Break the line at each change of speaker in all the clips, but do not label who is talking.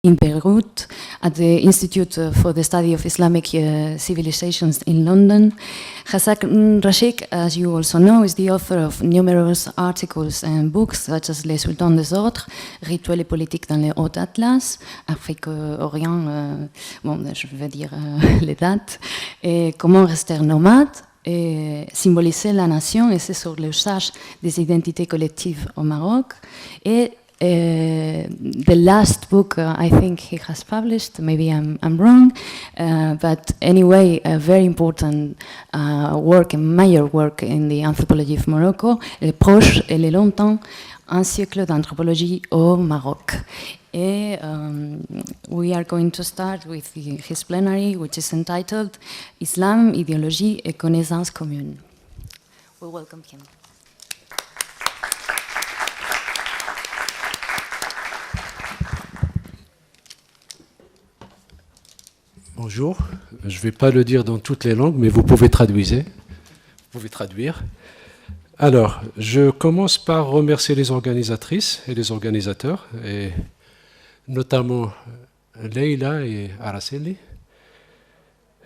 in Beirut, at the Institute for the Study of Islamic Civilizations in London. Hassan Rashid, as you also know, is the author of numerous articles and books such as Les Sultans des Ordres, Rituels et politiques dans les Hautes Atlas, Afrique-Orient, bon, je vais dire les dates, et Comment rester nomade, et symboliser la nation, et c'est sur l'usage des identités collectives au Maroc, et the last book I think he has published, maybe I'm wrong, but anyway, a very important work, a major work in the anthropology of Morocco, Les Proches et les Lointains, un siècle d'anthropologie au Maroc. And we are going to start with his plenary, which is entitled Islam, Idéologie et Connaissance commune. We welcome him.
Bonjour, je ne vais pas le dire dans toutes les langues, mais vous pouvez traduire. Alors, je commence par remercier les organisatrices et les organisateurs, et notamment Leïla et Araceli.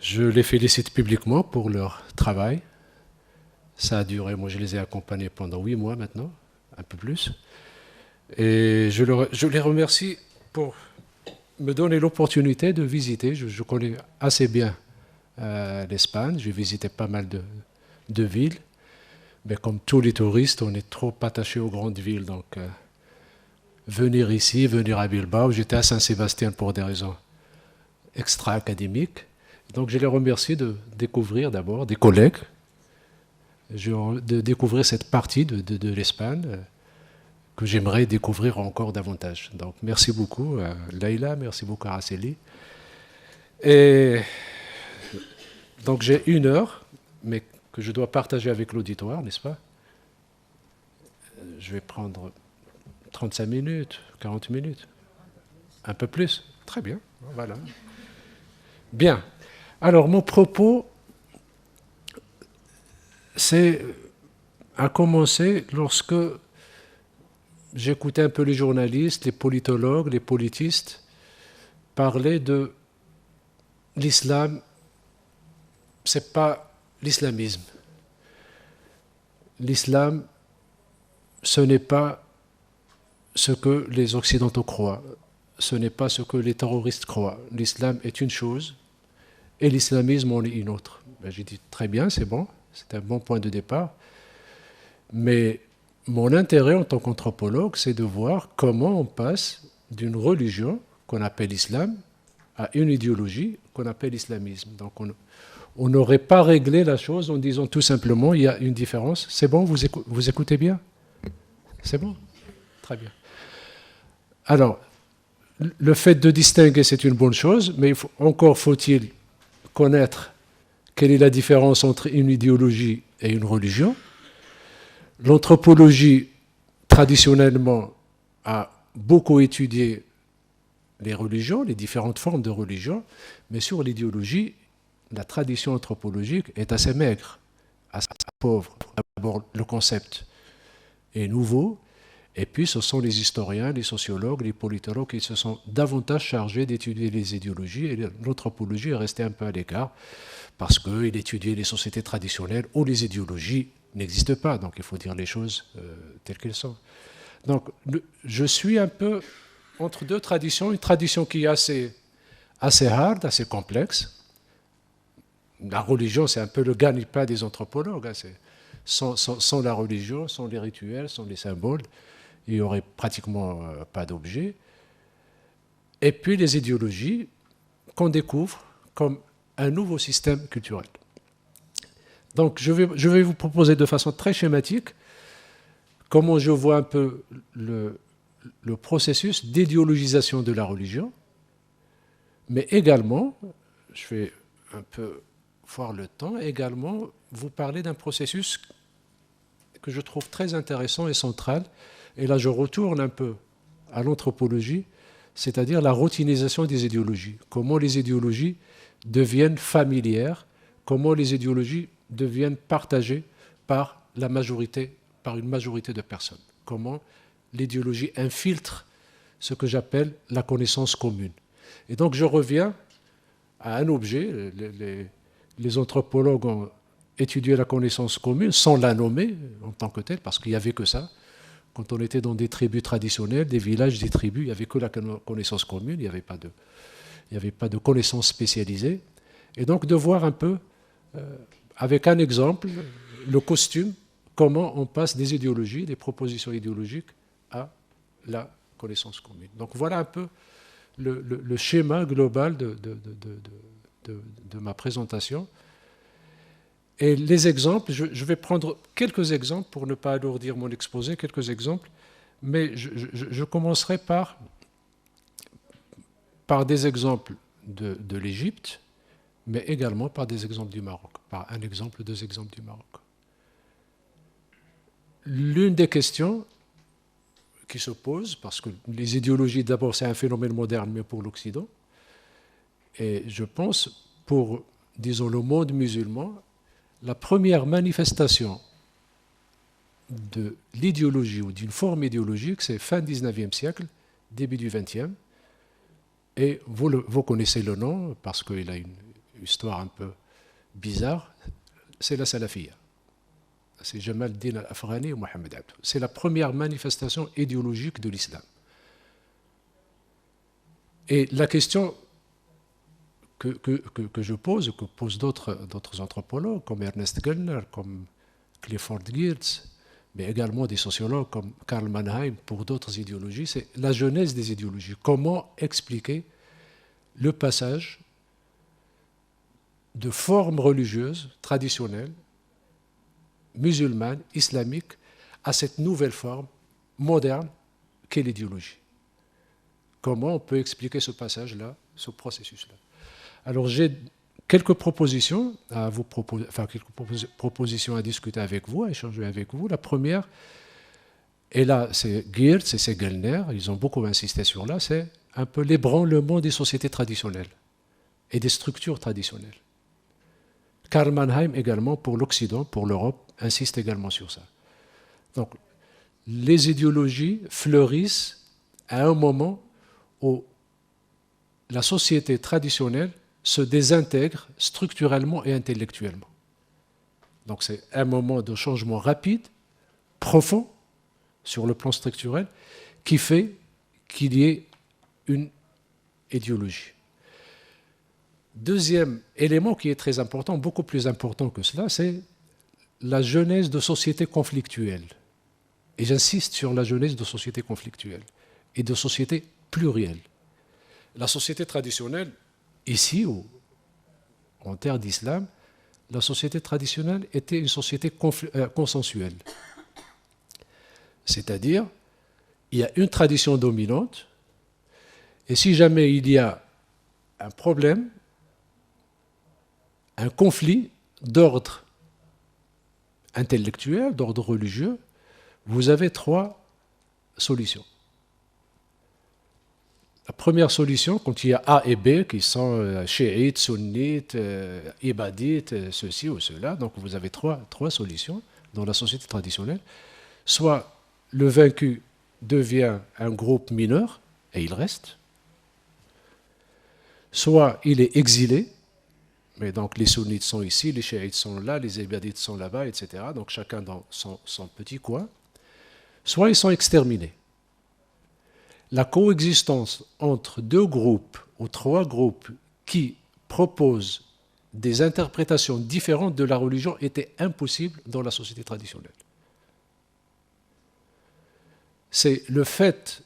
Je les félicite publiquement pour leur travail. Ça a duré, moi je les ai accompagnés pendant 8 mois maintenant, un peu plus. Et je les remercie pour me donner l'opportunité de visiter. Je connais assez bien l'Espagne, j'ai visité pas mal de villes, mais comme tous les touristes, on est trop attachés aux grandes villes, donc venir ici, venir à Bilbao, j'étais à Saint-Sébastien pour des raisons extra-académiques, donc je les remercie de découvrir d'abord, des collègues, de découvrir cette partie de l'Espagne, que j'aimerais découvrir encore davantage. Donc merci beaucoup Leïla, merci beaucoup Araceli. Et donc j'ai 1 heure, mais que je dois partager avec l'auditoire, n'est-ce pas? Je vais prendre 35 minutes, 40 minutes, un peu plus. Très bien, voilà. Bien, alors mon propos, c'est à commencer lorsque j'écoutais un peu les journalistes, les politologues, les politistes parler de l'islam. C'est pas l'islamisme. L'islam, ce n'est pas ce que les Occidentaux croient. Ce n'est pas ce que les terroristes croient. L'islam est une chose et l'islamisme en est une autre. Ben, j'ai dit très bien, c'est bon, c'est un bon point de départ. Mais mon intérêt en tant qu'anthropologue, c'est de voir comment on passe d'une religion qu'on appelle l'islam à une idéologie qu'on appelle l'islamisme. Donc on n'aurait pas réglé la chose en disant tout simplement il y a une différence. C'est bon, vous écoutez bien? C'est bon? Très bien. Alors, le fait de distinguer, c'est une bonne chose, mais encore faut-il connaître quelle est la différence entre une idéologie et une religion. L'anthropologie, traditionnellement, a beaucoup étudié les religions, les différentes formes de religion, mais sur l'idéologie, la tradition anthropologique est assez maigre, assez pauvre. D'abord, le concept est nouveau, et puis ce sont les historiens, les sociologues, les politologues qui se sont davantage chargés d'étudier les idéologies, et l'anthropologie est restée un peu à l'écart, parce qu'il étudiait les sociétés traditionnelles où les idéologies n'existent pas, donc il faut dire les choses telles qu'elles sont. Donc je suis un peu entre deux traditions, une tradition qui est assez hard, assez complexe. La religion, c'est un peu le gagne-pain des anthropologues. Hein, sans la religion, sans les rituels, sans les symboles, il n'y aurait pratiquement pas d'objet. Et puis les idéologies qu'on découvre comme un nouveau système culturel. Donc je vais vous proposer de façon très schématique comment je vois un peu le processus d'idéologisation de la religion, mais également, je vais un peu voir le temps, également vous parler d'un processus que je trouve très intéressant et central, et là je retourne un peu à l'anthropologie, c'est-à-dire la routinisation des idéologies, comment les idéologies deviennent familières, comment les idéologies deviennent partagées par une majorité de personnes. Comment l'idéologie infiltre ce que j'appelle la connaissance commune. Et donc je reviens à un objet. Les anthropologues ont étudié la connaissance commune sans la nommer en tant que telle, parce qu'il n'y avait que ça. Quand on était dans des tribus traditionnelles, des villages, des tribus, il n'y avait que la connaissance commune, il n'y avait pas de connaissance spécialisée. Et donc de voir un peu, avec un exemple, le costume, comment on passe des idéologies, des propositions idéologiques à la connaissance commune. Donc voilà un peu le schéma global de ma présentation. Et les exemples, je vais prendre quelques exemples pour ne pas alourdir mon exposé, quelques exemples, mais je commencerai par des exemples de l'Égypte, mais également par des exemples du Maroc, par un exemple, deux exemples du Maroc. L'une des questions qui se pose, parce que les idéologies, d'abord, c'est un phénomène moderne, mais pour l'Occident, et je pense, pour, disons, le monde musulman, la première manifestation de l'idéologie ou d'une forme idéologique, c'est fin 19e siècle, début du 20e, et vous connaissez le nom, parce qu'il a une histoire un peu bizarre, c'est la salafiyya. C'est Jamal al-Din al-Afghani ou Mohamed Abdou. C'est la première manifestation idéologique de l'islam. Et la question que je pose, que posent d'autres anthropologues, comme Ernest Gellner, comme Clifford Geertz, mais également des sociologues comme Karl Mannheim, pour d'autres idéologies, c'est la genèse des idéologies. Comment expliquer le passage de formes religieuses traditionnelles, musulmanes, islamiques, à cette nouvelle forme moderne qu'est l'idéologie. Comment on peut expliquer ce passage-là, ce processus-là? Alors j'ai quelques propositions à vous proposer, enfin quelques propositions à discuter avec vous, à échanger avec vous. La première, et là c'est Geertz et c'est Gellner, ils ont beaucoup insisté sur là, c'est un peu l'ébranlement des sociétés traditionnelles et des structures traditionnelles. Karl Mannheim également, pour l'Occident, pour l'Europe, insiste également sur ça. Donc, les idéologies fleurissent à un moment où la société traditionnelle se désintègre structurellement et intellectuellement. Donc c'est un moment de changement rapide, profond, sur le plan structurel, qui fait qu'il y ait une idéologie. Deuxième élément qui est très important, beaucoup plus important que cela, c'est la genèse de sociétés conflictuelles. Et j'insiste sur la genèse de sociétés conflictuelles et de sociétés plurielles. La société traditionnelle, ici, en terre d'islam, la société traditionnelle était une société consensuelle. C'est-à-dire, il y a une tradition dominante, et si jamais il y a un problème, un conflit d'ordre intellectuel, d'ordre religieux, vous avez trois solutions. La première solution, quand il y a A et B, qui sont chiites, sunnites, ibadites, ceci ou cela, donc vous avez trois solutions dans la société traditionnelle. Soit le vaincu devient un groupe mineur, et il reste. Soit il est exilé, mais donc les sunnites sont ici, les chiites sont là, les ibadites sont là-bas, etc. Donc chacun dans son petit coin. Soit ils sont exterminés. La coexistence entre deux groupes ou trois groupes qui proposent des interprétations différentes de la religion était impossible dans la société traditionnelle. C'est le fait,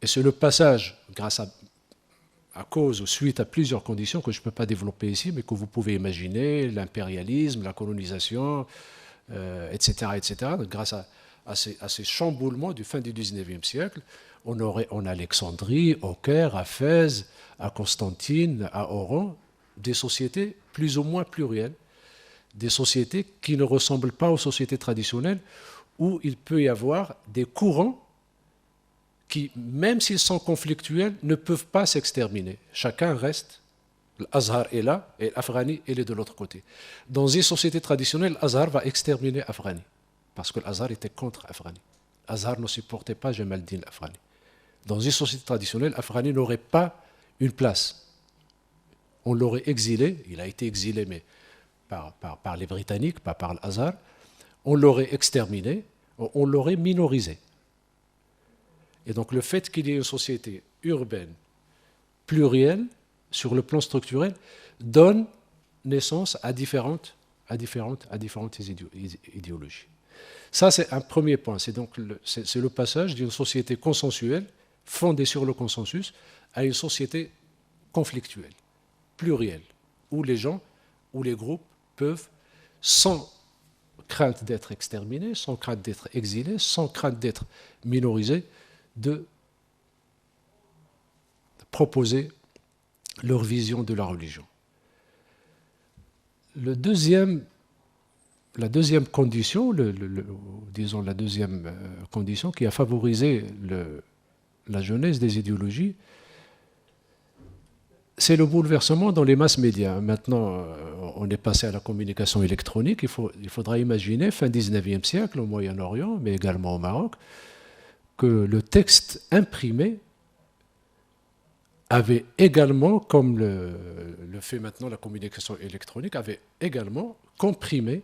et c'est le passage, grâce à cause ou suite à plusieurs conditions que je ne peux pas développer ici, mais que vous pouvez imaginer, l'impérialisme, la colonisation, etc., etc., grâce à ces chamboulements du fin du XIXe siècle, on aurait en Alexandrie, au Caire, à Fès, à Constantine, à Oran, des sociétés plus ou moins plurielles, des sociétés qui ne ressemblent pas aux sociétés traditionnelles, où il peut y avoir des courants qui, même s'ils sont conflictuels, ne peuvent pas s'exterminer. Chacun reste. L'Azhar est là et l'Afghani est de l'autre côté. Dans une société traditionnelle, l'Azhar va exterminer l'Afghani, parce que l'Azhar était contre l'Afghani. L'Azhar ne supportait pas Jamal al-Din al-Afghani. Dans une société traditionnelle, Afghani n'aurait pas une place. On l'aurait exilé, il a été exilé, mais par les Britanniques, pas par l'Azhar. On l'aurait exterminé, on l'aurait minorisé. Et donc le fait qu'il y ait une société urbaine, plurielle, sur le plan structurel, donne naissance à différentes idéologies. Ça, c'est un premier point. C'est donc c'est le passage d'une société consensuelle, fondée sur le consensus, à une société conflictuelle, plurielle, où les gens, où les groupes peuvent, sans crainte d'être exterminés, sans crainte d'être exilés, sans crainte d'être minorisés, de proposer leur vision de la religion. La deuxième condition, disons la deuxième condition qui a favorisé la jeunesse des idéologies, c'est le bouleversement dans les masses médias. Maintenant, on est passé à la communication électronique. Il faudra imaginer, fin 19e siècle, au Moyen-Orient, mais également au Maroc, que le texte imprimé avait également, comme le fait maintenant la communication électronique, avait également comprimé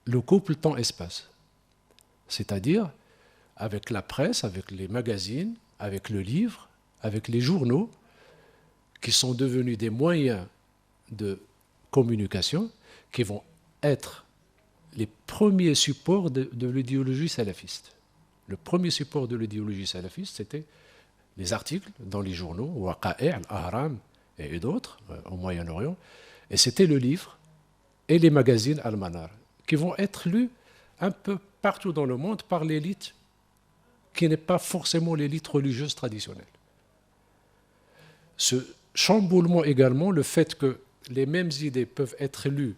le couple temps-espace. C'est-à-dire, avec la presse, avec les magazines, avec le livre, avec les journaux, qui sont devenus des moyens de communication, qui vont être les premiers supports de l'idéologie salafiste. Le premier support de l'idéologie salafiste, c'était les articles dans les journaux, Waqa'i', Al-Ahram et d'autres au Moyen-Orient, et c'était le livre et les magazines Al-Manar, qui vont être lus un peu partout dans le monde par l'élite qui n'est pas forcément l'élite religieuse traditionnelle. Ce chamboulement également, le fait que les mêmes idées peuvent être lues,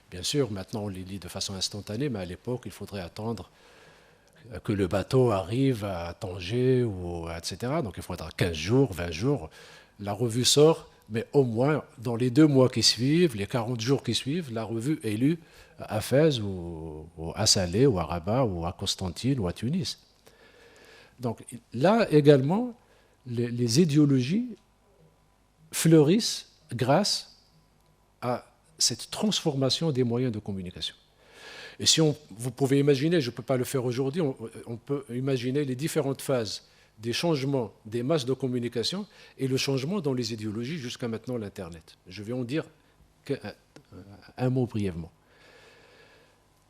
bien sûr, maintenant on les lit de façon instantanée, mais à l'époque, il faudrait attendre que le bateau arrive à Tanger, etc. Donc il faudra 15 jours, 20 jours. La revue sort, mais au moins, dans les 2 mois qui suivent, les 40 jours qui suivent, la revue est lue à Fès, ou à Salé, ou à Rabat, ou à Constantine, ou à Tunis. Donc là également, les idéologies fleurissent grâce à cette transformation des moyens de communication. Et si vous pouvez imaginer, je ne peux pas le faire aujourd'hui, on peut imaginer les différentes phases des changements des masses de communication et le changement dans les idéologies jusqu'à maintenant l'Internet. Je vais en dire un mot brièvement.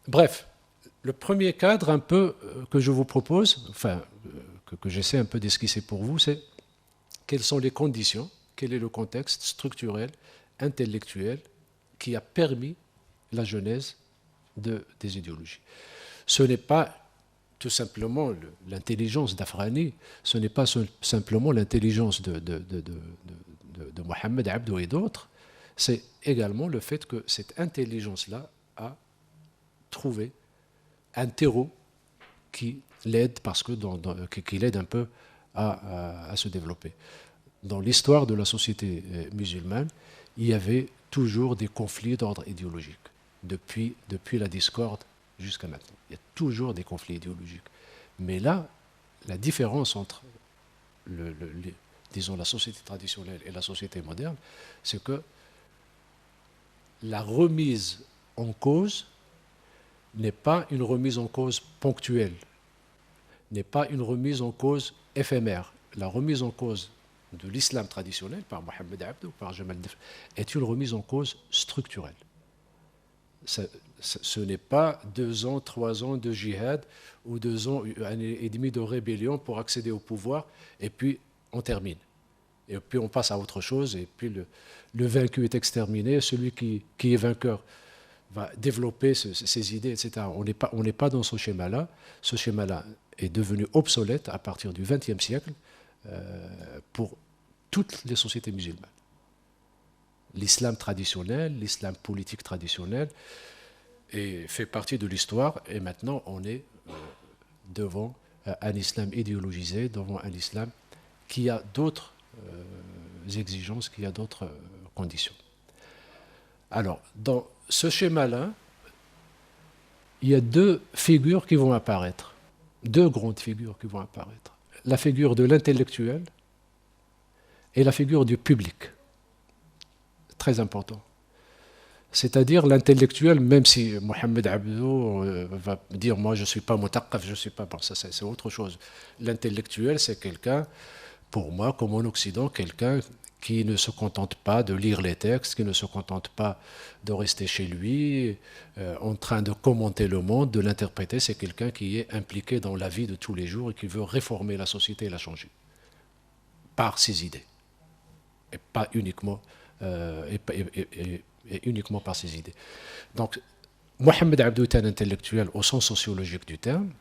Bref, le premier cadre un peu que je vous propose, enfin que j'essaie un peu d'esquisser pour vous, c'est quelles sont les conditions, quel est le contexte structurel, intellectuel qui a permis la genèse des idéologies. Ce n'est pas tout simplement l'intelligence d'Afghani, ce n'est pas simplement l'intelligence de Mohamed Abdou et d'autres, c'est également le fait que cette intelligence-là a trouvé un terreau qui l'aide, qui l'aide un peu à se développer. Dans l'histoire de la société musulmane, il y avait toujours des conflits d'ordre idéologique. Depuis la discorde jusqu'à maintenant. Il y a toujours des conflits idéologiques. Mais là, la différence entre disons, la société traditionnelle et la société moderne, c'est que la remise en cause n'est pas une remise en cause ponctuelle, n'est pas une remise en cause éphémère. La remise en cause de l'islam traditionnel par Mohamed Abdou, par Jamal Def, est une remise en cause structurelle. Ce n'est pas 2 ans, 3 ans de djihad ou 2 ans, 1 an et demi de rébellion pour accéder au pouvoir et puis on termine. Et puis on passe à autre chose et puis le vaincu est exterminé, celui qui est vainqueur va développer ses idées, etc. On n'est pas dans ce schéma-là. Ce schéma-là est devenu obsolète à partir du XXe siècle pour toutes les sociétés musulmanes. L'islam traditionnel, l'islam politique traditionnel fait partie de l'histoire et maintenant on est devant un islam idéologisé, devant un islam qui a d'autres exigences, qui a d'autres conditions. Alors, dans ce schéma-là, il y a 2 figures qui vont apparaître, 2 grandes figures qui vont apparaître. la figure de l'intellectuel et la figure du public. Très important. C'est-à-dire l'intellectuel, même si Mohamed Abdou va dire moi je ne suis pas mutaqaf, je ne suis pas. Bon, ça c'est autre chose. L'intellectuel, c'est quelqu'un, pour moi, comme en Occident, quelqu'un qui ne se contente pas de lire les textes, qui ne se contente pas de rester chez lui, en train de commenter le monde, de l'interpréter. C'est quelqu'un qui est impliqué dans la vie de tous les jours et qui veut réformer la société et la changer par ses idées, et pas uniquement, et uniquement par ses idées. Donc, Mohamed Abdou est un intellectuel au sens sociologique du terme,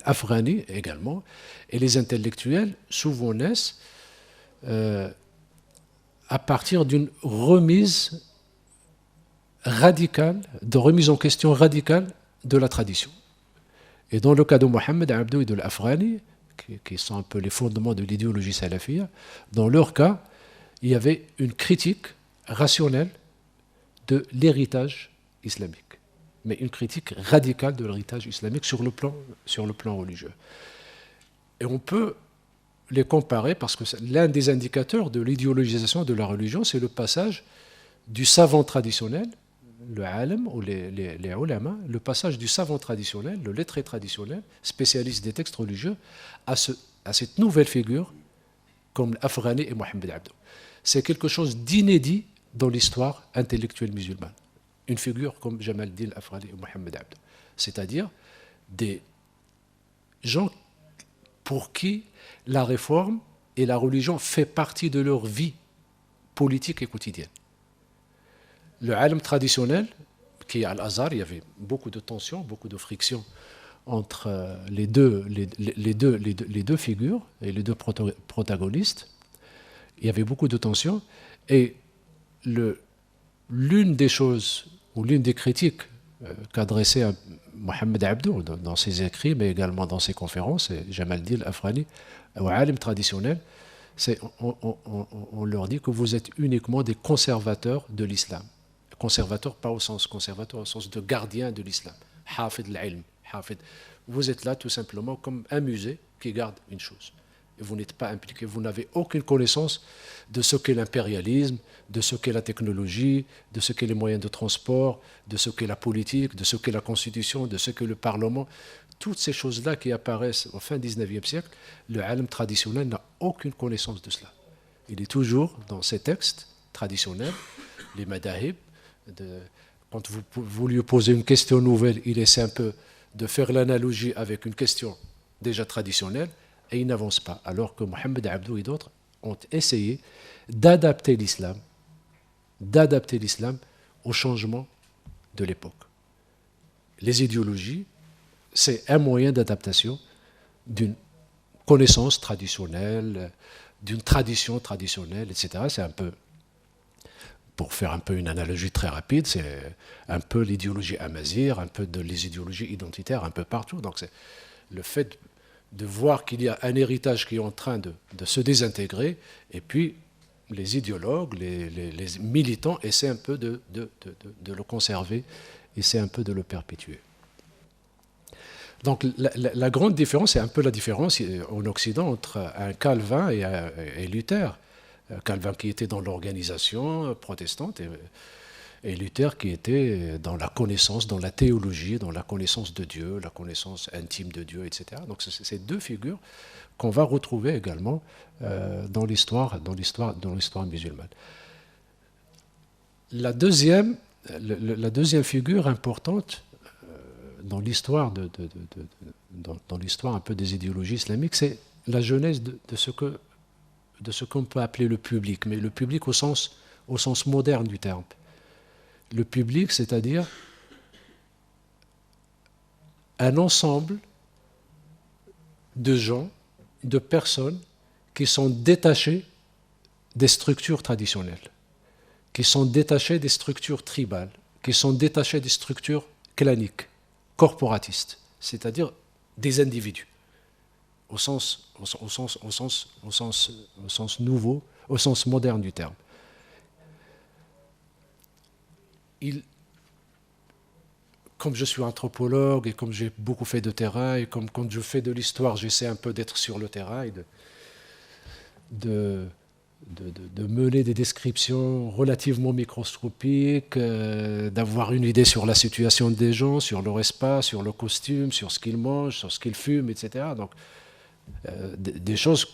Afghani également, et les intellectuels souvent naissent à partir d'une remise radicale, de remise en question radicale de la tradition. Et dans le cas de Mohamed Abdou et de l'Afghani, qui sont un peu les fondements de l'idéologie salafia, dans leur cas, il y avait une critique rationnelle de l'héritage islamique, mais une critique radicale de l'héritage islamique sur le plan religieux. Et on peut les comparer parce que l'un des indicateurs de l'idéologisation de la religion, c'est le passage du savant traditionnel, le alim ou les ulama, le passage du savant traditionnel, le lettré traditionnel, spécialiste des textes religieux, à cette nouvelle figure comme l'Afghani et Mohamed Abdou. C'est quelque chose d'inédit dans l'histoire intellectuelle musulmane. Une figure comme Jamal Din Afghani et Mohamed Abdou. C'est-à-dire des gens pour qui la réforme et la religion fait partie de leur vie politique et quotidienne. Le alim traditionnel, qui est à Al-Azhar, il y avait beaucoup de tensions, beaucoup de frictions entre les deux figures et les deux protagonistes. Il y avait beaucoup de tensions et l'une des choses ou l'une des critiques qu'adressait Mohamed Abdou dans ses écrits, mais également dans ses conférences, et Jamal Din Afghani, aux alim traditionnels, c'est on leur dit que vous êtes uniquement des conservateurs de l'islam. Conservateur, pas au sens conservateur, au sens de gardien de l'islam. Hafid al-ilm, hafid. Vous êtes là tout simplement comme un musée qui garde une chose. Et vous n'êtes pas impliqué, vous n'avez aucune connaissance de ce qu'est l'impérialisme, de ce qu'est la technologie, de ce qu'est les moyens de transport, de ce qu'est la politique, de ce qu'est la constitution, de ce qu'est le parlement. Toutes ces choses-là qui apparaissent au fin 19e siècle, le alim traditionnel n'a aucune connaissance de cela. Il est toujours dans ces textes traditionnels, les madahib. Quand vous lui posez une question nouvelle, il essaie un peu de faire l'analogie avec une question déjà traditionnelle et il n'avance pas. Alors que Mohamed Abdou et d'autres ont essayé d'adapter l'islam au changement de l'époque. Les idéologies, c'est un moyen d'adaptation d'une connaissance traditionnelle, d'une tradition traditionnelle, etc. C'est un peu, pour faire un peu une analogie très rapide, c'est un peu l'idéologie amazigh, un peu les idéologies identitaires un peu partout. Donc c'est le fait de voir qu'il y a un héritage qui est en train de se désintégrer, et puis les idéologues, les militants essaient un peu de le conserver, essaient un peu de le perpétuer. Donc la grande différence, c'est un peu la différence en Occident entre un Calvin et Luther. Calvin qui était dans l'organisation protestante et Luther qui était dans la connaissance, dans la théologie, dans la connaissance de Dieu, la connaissance intime de Dieu, etc. Donc c'est ces deux figures qu'on va retrouver également dans l'histoire musulmane. La deuxième figure importante dans l'histoire dans l'histoire un peu des idéologies islamiques, c'est la genèse de ce qu'on peut appeler le public, mais le public au sens moderne du terme. Le public, c'est-à-dire un ensemble de gens, de personnes qui sont détachés des structures traditionnelles, qui sont détachés des structures tribales, qui sont détachés des structures claniques, corporatistes, c'est-à-dire des individus, au sens nouveau, au sens moderne du terme. comme je suis anthropologue et comme j'ai beaucoup fait de terrain et comme quand je fais de l'histoire, j'essaie un peu d'être sur le terrain et de, de mener des descriptions relativement microscopiques, d'avoir une idée sur la situation des gens, sur leur espace, sur leur costume, sur ce qu'ils mangent, sur ce qu'ils fument, etc. Donc, des choses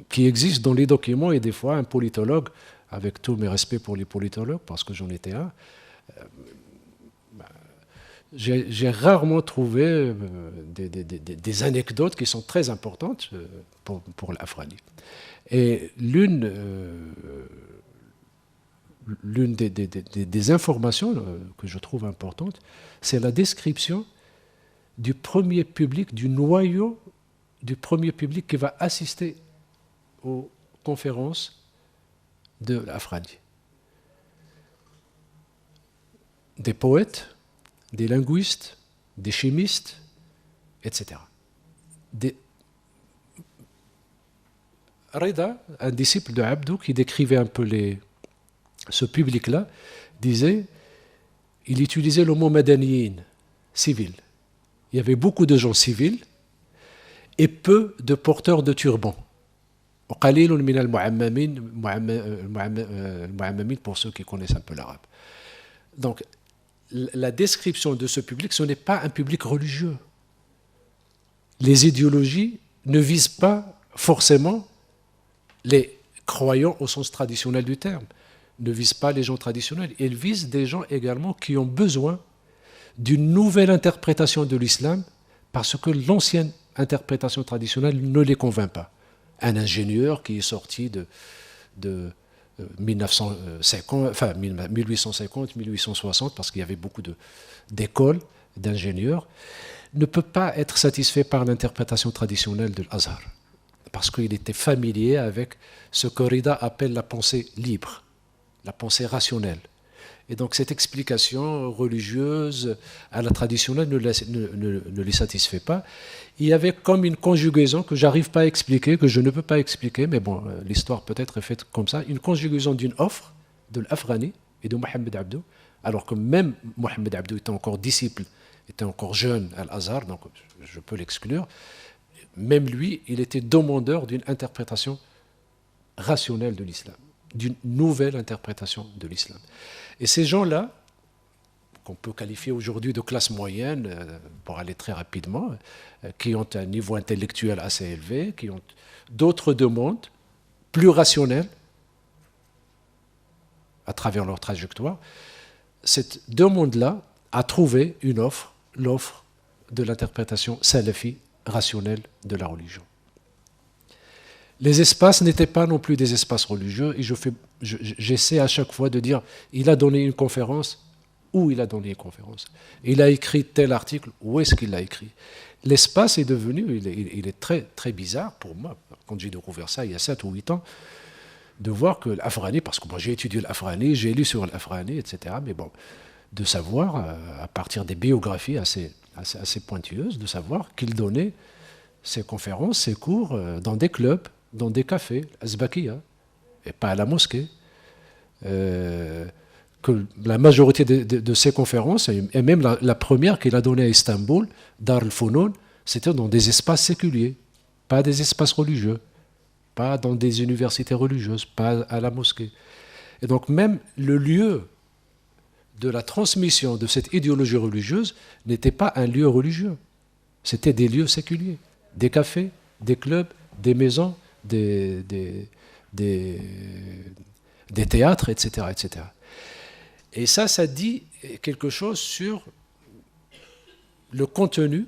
qui existent dans les documents et des fois un politologue, avec tous mes respects pour les politologues, parce que j'en étais un, j'ai rarement trouvé des anecdotes qui sont très importantes pour l'Afranie. Et l'une des informations que je trouve importante, c'est la description du premier public, du noyau du premier public qui va assister aux conférences de l'Afranie. Des poètes, des linguistes, des chimistes, etc. Reda, un disciple de Abdou qui décrivait un peu ce public-là, disait, il utilisait le mot madaniyin, civil. Il y avait beaucoup de gens civils et peu de porteurs de turbans. وقليل من المعممين pour ceux qui connaissent un peu l'arabe. Donc, la description de ce public, ce n'est pas un public religieux. Les idéologies ne visent pas forcément les croyants au sens traditionnel du terme, ne visent pas les gens traditionnels. Ils visent des gens également qui ont besoin d'une nouvelle interprétation de l'islam parce que l'ancienne interprétation traditionnelle ne les convainc pas. Un ingénieur qui est sorti de 1950, enfin 1850, 1860, parce qu'il y avait beaucoup d'écoles d'ingénieurs, ne peut pas être satisfait par l'interprétation traditionnelle de l'Azhar, parce qu'il était familier avec ce que Rida appelle la pensée libre, la pensée rationnelle. Et donc cette explication religieuse à la traditionnelle ne les satisfait pas. Il y avait comme une conjugaison que j'arrive pas à expliquer, que je ne peux pas expliquer, mais bon, l'histoire peut-être est faite comme ça, une conjugaison d'une offre de l'Afrani et de Mohamed Abdou, alors que même Mohamed Abdou était encore disciple, était encore jeune à l'Azhar, donc je peux l'exclure, même lui, il était demandeur d'une interprétation rationnelle de l'islam, d'une nouvelle interprétation de l'islam. Et ces gens-là, qu'on peut qualifier aujourd'hui de classe moyenne, pour aller très rapidement, qui ont un niveau intellectuel assez élevé, qui ont d'autres demandes plus rationnelles à travers leur trajectoire, cette demande-là a trouvé une offre, l'offre de l'interprétation salafi rationnelle de la religion. Les espaces n'étaient pas non plus des espaces religieux, et j'essaie à chaque fois de dire, il a donné une conférence, où il a donné une conférence. Il a écrit tel article, où est-ce qu'il l'a écrit. L'espace est devenu, il est très, très bizarre pour moi, quand j'ai découvert ça il y a 7 ou 8 ans, de voir que l'Afrani, parce que moi j'ai étudié l'Afrani, j'ai lu sur l'Afrani, etc., mais bon, de savoir, à partir des biographies assez pointilleuses, de savoir qu'il donnait ses conférences, ses cours dans des clubs, dans des cafés, à Zbakia, et pas à la mosquée. Que la majorité de ces conférences, et même la première qu'il a donnée à Istanbul, Dar al-Funun, c'était dans des espaces séculiers, pas des espaces religieux, pas dans des universités religieuses, pas à la mosquée. Et donc même le lieu de la transmission de cette idéologie religieuse n'était pas un lieu religieux, c'était des lieux séculiers, des cafés, des clubs, des maisons, des théâtres, etc., etc. Et ça dit quelque chose sur le contenu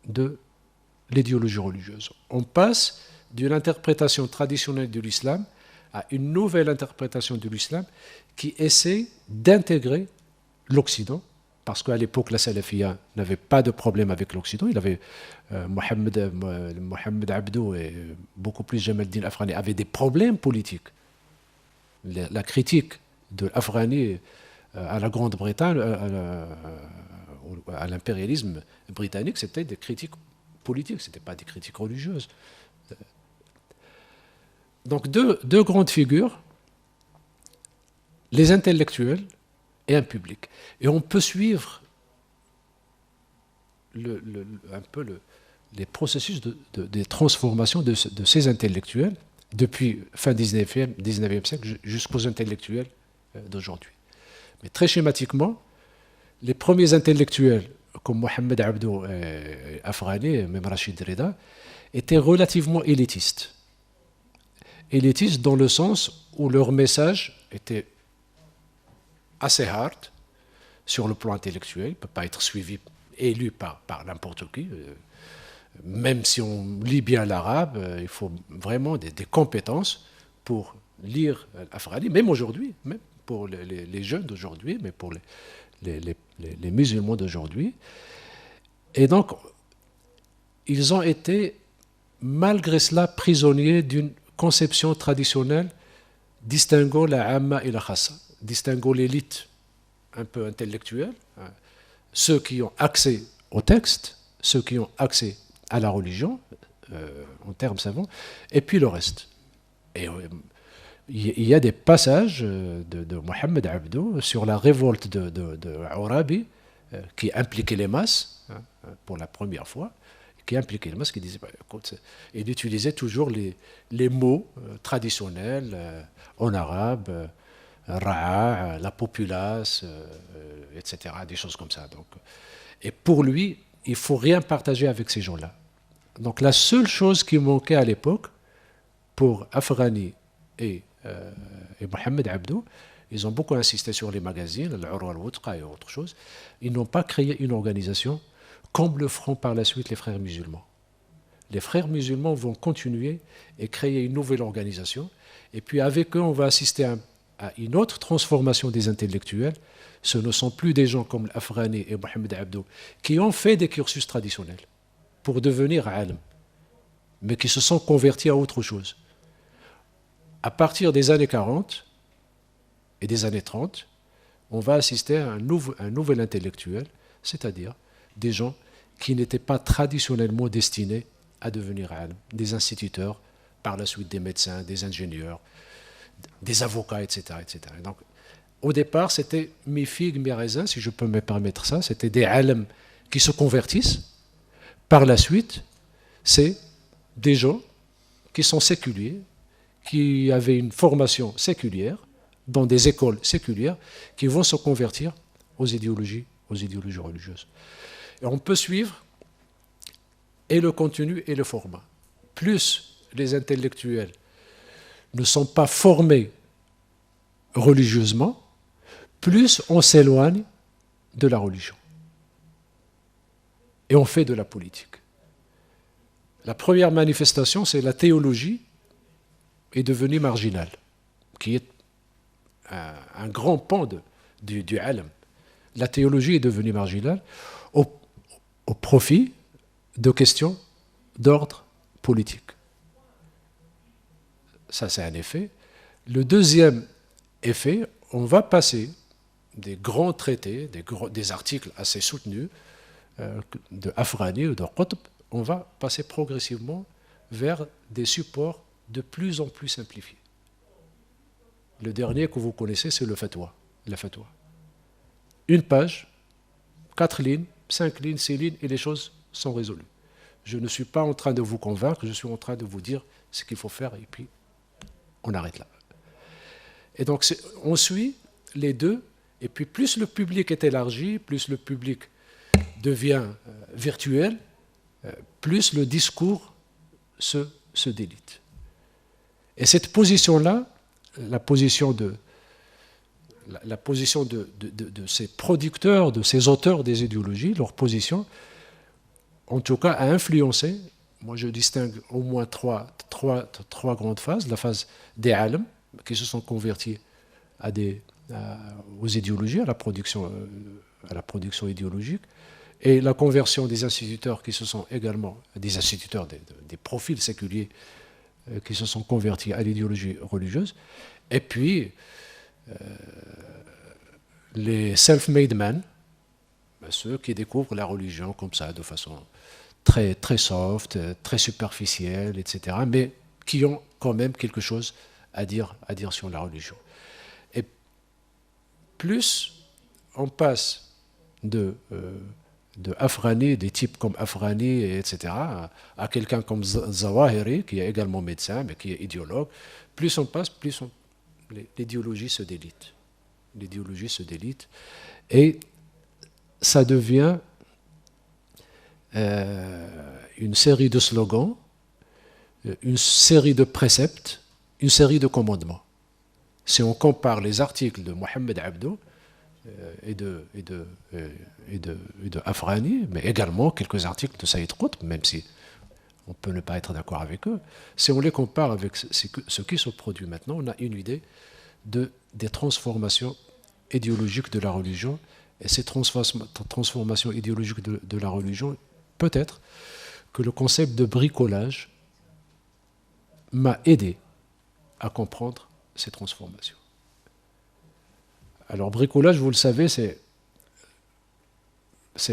de l'idéologie religieuse. On passe d'une interprétation traditionnelle de l'islam à une nouvelle interprétation de l'islam qui essaie d'intégrer l'Occident, parce qu'à l'époque, la salafia n'avait pas de problème avec l'Occident. Il avait Mohamed Abdou et beaucoup plus Jamal Din Afrani avaient des problèmes politiques. La critique de l'Afrani à la Grande-Bretagne, à l'impérialisme britannique, c'était des critiques politiques, ce n'était pas des critiques religieuses. Donc deux grandes figures, les intellectuels et un public. Et on peut suivre un peu les processus de transformation de ces intellectuels depuis fin 19e siècle jusqu'aux intellectuels d'aujourd'hui. Mais très schématiquement, les premiers intellectuels comme Mohamed Abdou Afghani, même Rachid Reda, étaient relativement élitistes. Élitistes dans le sens où leur message était assez hard sur le plan intellectuel, il ne peut pas être suivi, élu par n'importe qui. Même si on lit bien l'arabe, il faut vraiment des compétences pour lire l'Afghani, même aujourd'hui, même pour les jeunes d'aujourd'hui, mais pour les musulmans d'aujourd'hui. Et donc, ils ont été, malgré cela, prisonniers d'une conception traditionnelle distinguant la amma et la khassa, distinguant l'élite un peu intellectuelle, ceux qui ont accès au texte, ceux qui ont accès à la religion, en termes savants, et puis le reste. Et il y a des passages de Mohamed Abdou sur la révolte de Arabi qui impliquait les masses, pour la première fois, qui impliquait les masses, qui disait, écoute, il utilisait toujours les mots traditionnels en arabe, ra'a, la populace, etc., des choses comme ça. Donc, et pour lui, il ne faut rien partager avec ces gens-là. Donc la seule chose qui manquait à l'époque pour Afghani et Mohamed Abdou, ils ont beaucoup insisté sur les magazines, l'Urwa al-Wuthqa et autre chose. Ils n'ont pas créé une organisation comme le feront par la suite les frères musulmans. Les frères musulmans vont continuer et créer une nouvelle organisation. Et puis avec eux, on va assister à une autre transformation des intellectuels. Ce ne sont plus des gens comme Afghani et Mohamed Abdou qui ont fait des cursus traditionnels pour devenir alim, mais qui se sont convertis à autre chose. À partir des années 40 et des années 30, on va assister à un nouvel intellectuel, c'est-à-dire des gens qui n'étaient pas traditionnellement destinés à devenir alim, des instituteurs, par la suite des médecins, des ingénieurs, des avocats, etc., etc. Donc, au départ, c'était mes figues, mes raisins, si je peux me permettre ça, c'était des alims qui se convertissent. Par la suite, c'est des gens qui sont séculiers, qui avaient une formation séculière, dans des écoles séculières, qui vont se convertir aux idéologies religieuses. Et on peut suivre et le contenu et le format. Plus les intellectuels ne sont pas formés religieusement, plus on s'éloigne de la religion. Et on fait de la politique. La première manifestation, c'est la théologie est devenue marginale, qui est un grand pan du alam. La théologie est devenue marginale au profit de questions d'ordre politique. Ça, c'est un effet. Le deuxième effet, on va passer des grands traités, des articles assez soutenus de Afghani ou de Qutb, on va passer progressivement vers des supports de plus en plus simplifiés. Le dernier que vous connaissez, c'est le fatwa. La fatwa. Une page, 4 lignes, 5 lignes, 6 lignes, et les choses sont résolues. Je ne suis pas en train de vous convaincre, je suis en train de vous dire ce qu'il faut faire, et puis on arrête là. Et donc, on suit les deux, et puis plus le public est élargi, plus le public devient virtuel, plus le discours se délite. Et cette position-là, la position de ces producteurs, de ces auteurs des idéologies, leur position, en tout cas, a influencé. Moi, je distingue au moins trois grandes phases. La phase des alims, qui se sont convertis aux idéologies, à la production idéologique, et la conversion des instituteurs qui se sont également, des instituteurs, des profils séculiers qui se sont convertis à l'idéologie religieuse, et puis les self-made men, ceux qui découvrent la religion comme ça, de façon très, très soft, très superficielle, etc., mais qui ont quand même quelque chose à dire sur la religion. Et plus on passe de de Afghani, des types comme Afghani, etc., à quelqu'un comme Zawahiri, qui est également médecin, mais qui est idéologue. Plus on passe, l'idéologie se délite. L'idéologie se délite. Et ça devient une série de slogans, une série de préceptes, une série de commandements. Si on compare les articles de Mohamed Abdo et de Afghani, mais également quelques articles de Saïd Qutb, même si on peut ne pas être d'accord avec eux, si on les compare avec ce qui se produit maintenant, on a une idée des transformations idéologiques de la religion. Et ces transformations idéologiques de la religion, peut-être que le concept de bricolage m'a aidé à comprendre ces transformations. Alors, bricolage, vous le savez, c'est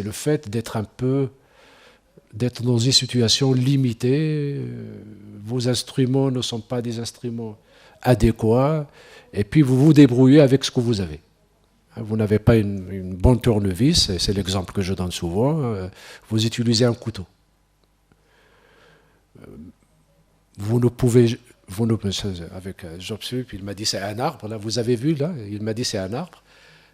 le fait d'être dans une situation limitée. Vos instruments ne sont pas des instruments adéquats, et puis vous vous débrouillez avec ce que vous avez. Vous n'avez pas une bonne tournevis, c'est l'exemple que je donne souvent, vous utilisez un couteau. Avec Jobsup, il m'a dit c'est un arbre, là, vous avez vu, là, il m'a dit c'est un arbre.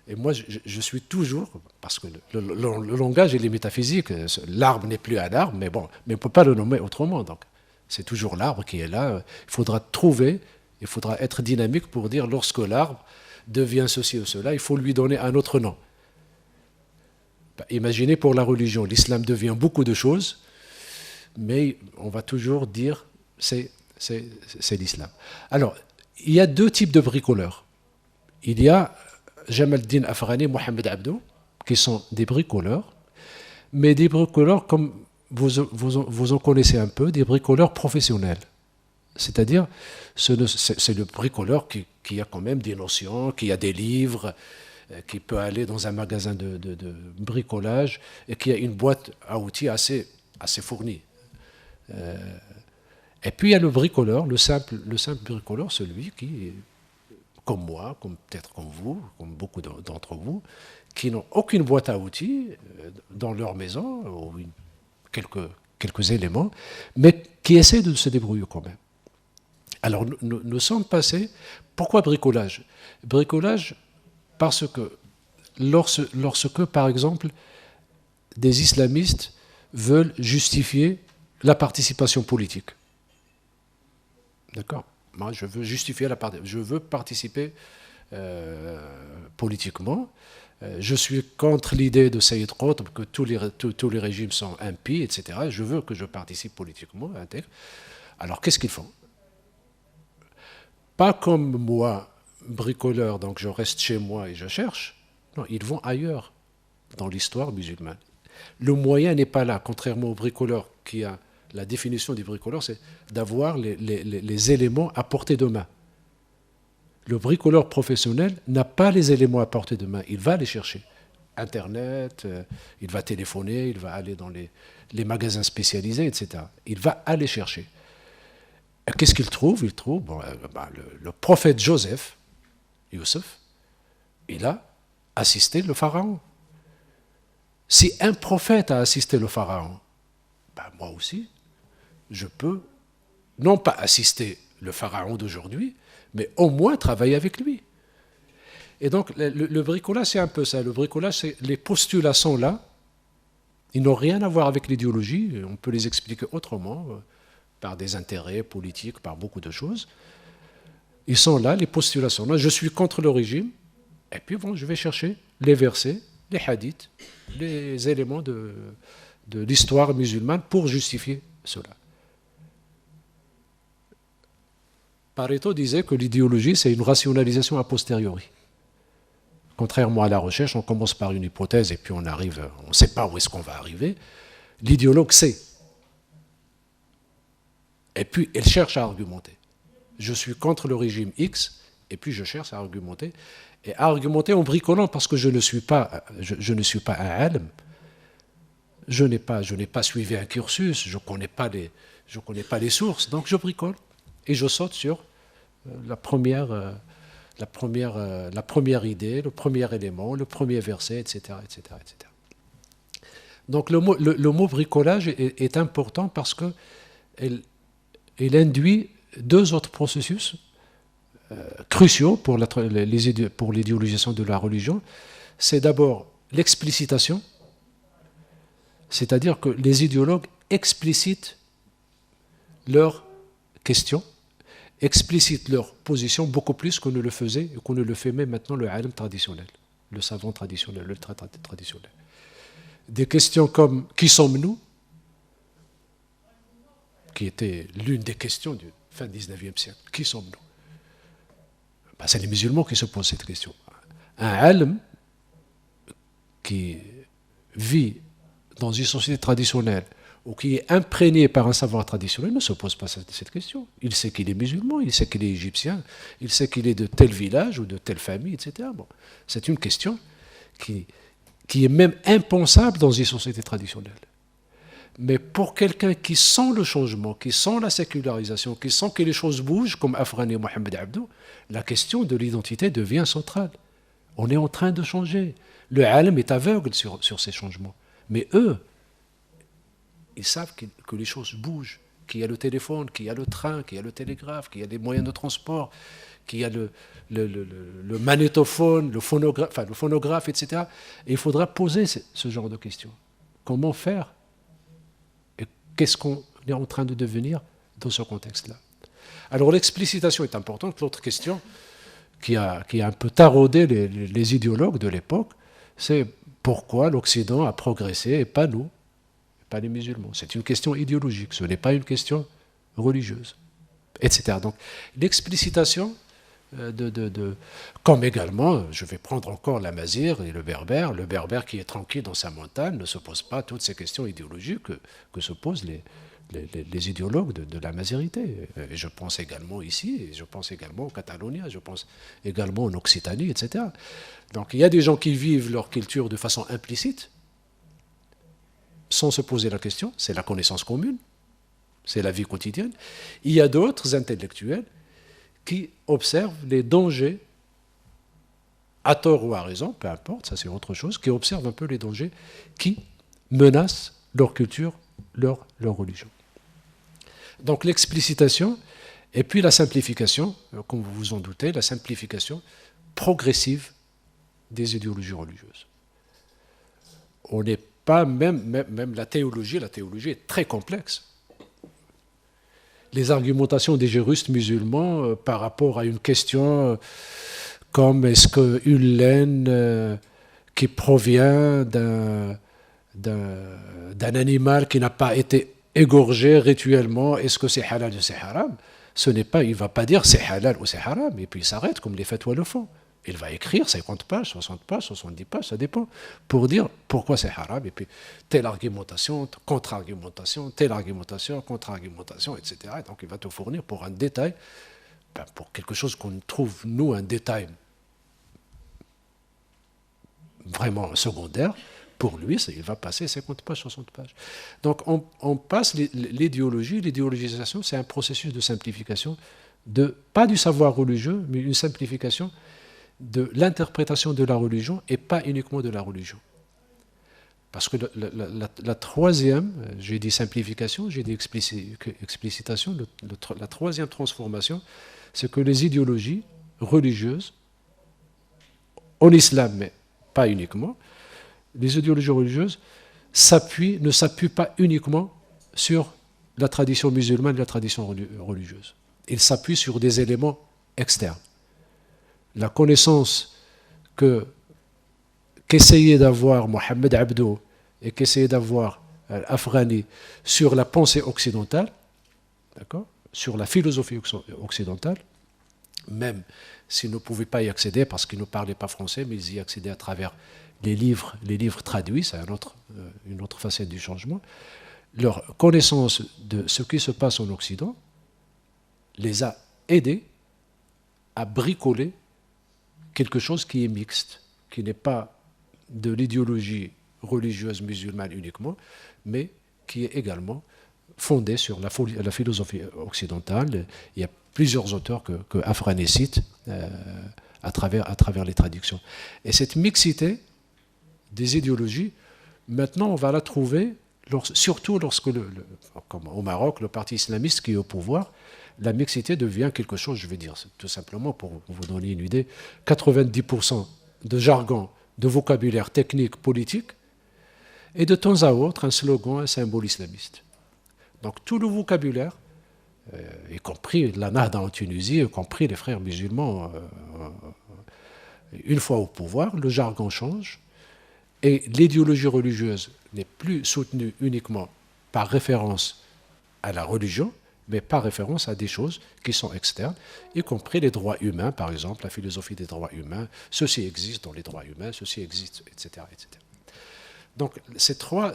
Et moi, je suis toujours, parce que le langage, il est métaphysique, l'arbre n'est plus un arbre, mais bon, mais on ne peut pas le nommer autrement, donc c'est toujours l'arbre qui est là. Il faudra être dynamique pour dire lorsque l'arbre devient ceci ou cela, il faut lui donner un autre nom. Imaginez pour la religion, l'islam devient beaucoup de choses, mais on va toujours dire c'est l'islam. Alors, il y a deux types de bricoleurs. Il y a Jamal Din Afghani, Mohamed Abdo, qui sont des bricoleurs, mais des bricoleurs comme vous en connaissez un peu, des bricoleurs professionnels. C'est-à-dire, c'est le bricoleur qui a quand même des notions, qui a des livres, qui peut aller dans un magasin de bricolage et qui a une boîte à outils assez fournie. Et puis il y a le bricoleur, le simple bricoleur, celui qui, comme moi, comme peut-être comme vous, comme beaucoup d'entre vous, qui n'ont aucune boîte à outils dans leur maison, ou quelques éléments, mais qui essaient de se débrouiller quand même. Alors, nous sommes passés. Pourquoi bricolage? Bricolage parce que lorsque, par exemple, des islamistes veulent justifier la participation politique. D'accord? Moi, je veux justifier je veux participer politiquement. Je suis contre l'idée de Saïd Qutb que tous les régimes sont impies, etc. Je veux que je participe politiquement. Alors, qu'est-ce qu'ils font? Pas comme moi, bricoleur, donc je reste chez moi et je cherche. Non, ils vont ailleurs dans l'histoire musulmane. Le moyen n'est pas là, contrairement au bricoleur qui a la définition du bricoleur, c'est d'avoir les éléments à portée de main. Le bricoleur professionnel n'a pas les éléments à portée de main, il va les chercher. Internet, il va téléphoner, il va aller dans les magasins spécialisés, etc. Il va aller chercher. Qu'est-ce qu'il trouve? Il trouve le prophète Joseph, Youssef, il a assisté le pharaon. Si un prophète a assisté le pharaon, moi aussi, je peux non pas assister le pharaon d'aujourd'hui, mais au moins travailler avec lui. Et donc le bricolage, c'est un peu ça. Le bricolage, c'est les postulats sont là, ils n'ont rien à voir avec l'idéologie, on peut les expliquer autrement, par des intérêts politiques, par beaucoup de choses. Ils sont là, les postulats sont là. Je suis contre le régime, et puis bon, je vais chercher les versets, les hadiths, les éléments de l'histoire musulmane pour justifier cela. Pareto disait que l'idéologie, c'est une rationalisation a posteriori. Contrairement à la recherche, on commence par une hypothèse et puis on ne sait pas où est-ce qu'on va arriver. L'idéologue sait. Et puis, elle cherche à argumenter. Je suis contre le régime X, et puis je cherche à argumenter. Et à argumenter en bricolant, parce que je ne suis pas un alm. Je n'ai pas suivi un cursus, je ne connais pas les sources, donc je bricole. Et je saute sur la première idée, le premier élément, le premier verset, etc., etc., etc. Donc le mot bricolage est important parce qu'il induit deux autres processus cruciaux pour l'idéologisation de la religion. C'est d'abord l'explicitation, c'est-à-dire que les idéologues explicitent leurs questions, explicitent leur position beaucoup plus qu'on ne le faisait et qu'on ne le fait même maintenant le alim traditionnel, le savant traditionnel, le traditionnel. Des questions comme « Qui sommes-nous » qui était l'une des questions du fin 19e siècle. Qui sommes-nous? C'est les musulmans qui se posent cette question. Un alim qui vit dans une société traditionnelle ou qui est imprégné par un savoir traditionnel ne se pose pas cette question. Il sait qu'il est musulman, il sait qu'il est égyptien, il sait qu'il est de tel village ou de telle famille, etc. Bon, c'est une question qui est même impensable dans une société traditionnelle. Mais pour quelqu'un qui sent le changement, qui sent la sécularisation, qui sent que les choses bougent, comme Afghani et Mohamed Abdou, la question de l'identité devient centrale. On est en train de changer. Le alim est aveugle sur ces changements. Mais eux, ils savent que les choses bougent, qu'il y a le téléphone, qu'il y a le train, qu'il y a le télégraphe, qu'il y a des moyens de transport, qu'il y a le magnétophone, le phonographe, etc. Et il faudra poser ce genre de questions. Comment faire? Et qu'est-ce qu'on est en train de devenir dans ce contexte-là? Alors l'explicitation est importante. L'autre question qui a un peu taraudé les idéologues de l'époque, c'est pourquoi l'Occident a progressé et pas nous, pas les musulmans. C'est une question idéologique, ce n'est pas une question religieuse, etc. Donc l'explicitation comme également, je vais prendre encore l'amazigh et le berbère qui est tranquille dans sa montagne ne se pose pas toutes ces questions idéologiques que se posent les idéologues de la mazérité. Et je pense également ici, et je pense également au Catalogne, je pense également en Occitanie, etc. Donc il y a des gens qui vivent leur culture de façon implicite, sans se poser la question, c'est la connaissance commune, c'est la vie quotidienne. Il y a d'autres intellectuels qui observent les dangers, à tort ou à raison, peu importe, ça c'est autre chose, qui observent un peu les dangers qui menacent leur culture, leur religion. Donc l'explicitation et puis la simplification, comme vous vous en doutez, la simplification progressive des idéologies religieuses. On n'est pas, même la théologie est très complexe. Les argumentations des juristes musulmans par rapport à une question comme est-ce qu'une laine qui provient d'un animal qui n'a pas été égorgé rituellement, est-ce que c'est halal ou c'est haram? Ce n'est pas, il ne va pas dire c'est halal ou c'est haram, et puis il s'arrête comme les fatwas le font. Il va écrire 50 pages, 60 pages, 70 pages, ça dépend, pour dire pourquoi c'est haram, et puis telle argumentation, contre-argumentation, telle argumentation, contre-argumentation, etc. Et donc il va te fournir pour un détail, pour quelque chose qu'on trouve, nous, un détail vraiment secondaire, pour lui, il va passer 50 pages, 60 pages. Donc on passe l'idéologie, l'idéologisation, c'est un processus de simplification, pas du savoir religieux, mais une simplification de l'interprétation de la religion et pas uniquement de la religion. Parce que la troisième, j'ai dit simplification, j'ai dit explicitation, la troisième transformation, c'est que les idéologies religieuses, en islam, mais pas uniquement, les idéologies religieuses ne s'appuient pas uniquement sur la tradition musulmane et la tradition religieuse. Ils s'appuient sur des éléments externes. La connaissance qu'essayait d'avoir Mohamed Abdou et qu'essayait d'avoir Afghani sur la pensée occidentale, d'accord, sur la philosophie occidentale, même s'ils ne pouvaient pas y accéder parce qu'ils ne parlaient pas français, mais ils y accédaient à travers les livres traduits, c'est une autre facette du changement. Leur connaissance de ce qui se passe en Occident les a aidés à bricoler quelque chose qui est mixte, qui n'est pas de l'idéologie religieuse musulmane uniquement, mais qui est également fondé sur la philosophie occidentale. Il y a plusieurs auteurs que Afghani cite à travers les traductions. Et cette mixité des idéologies Maintenant, on va la trouver, surtout lorsque, comme au Maroc, le parti islamiste qui est au pouvoir, la mixité devient quelque chose, je vais dire, tout simplement pour vous donner une idée, 90% de jargon, de vocabulaire technique, politique, et de temps à autre, un slogan, un symbole islamiste. Donc tout le vocabulaire, y compris la Nahda en Tunisie, y compris les frères musulmans, une fois au pouvoir, le jargon change, et l'idéologie religieuse n'est plus soutenue uniquement par référence à la religion, mais par référence à des choses qui sont externes, y compris les droits humains, par exemple, la philosophie des droits humains, ceci existe dans les droits humains, ceci existe, etc. etc. Donc ces trois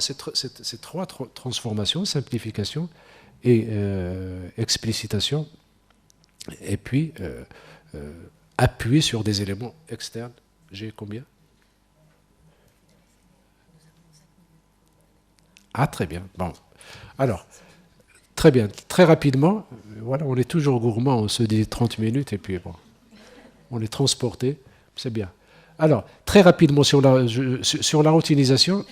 transformations, simplification et explicitation, et puis appui sur des éléments externes. J'ai combien? Ah, très bien. Bon. Alors, très bien. Très rapidement, voilà, on est toujours gourmand, on se dit 30 minutes et puis bon, on est transporté, c'est bien. Alors, très rapidement, sur la routinisation,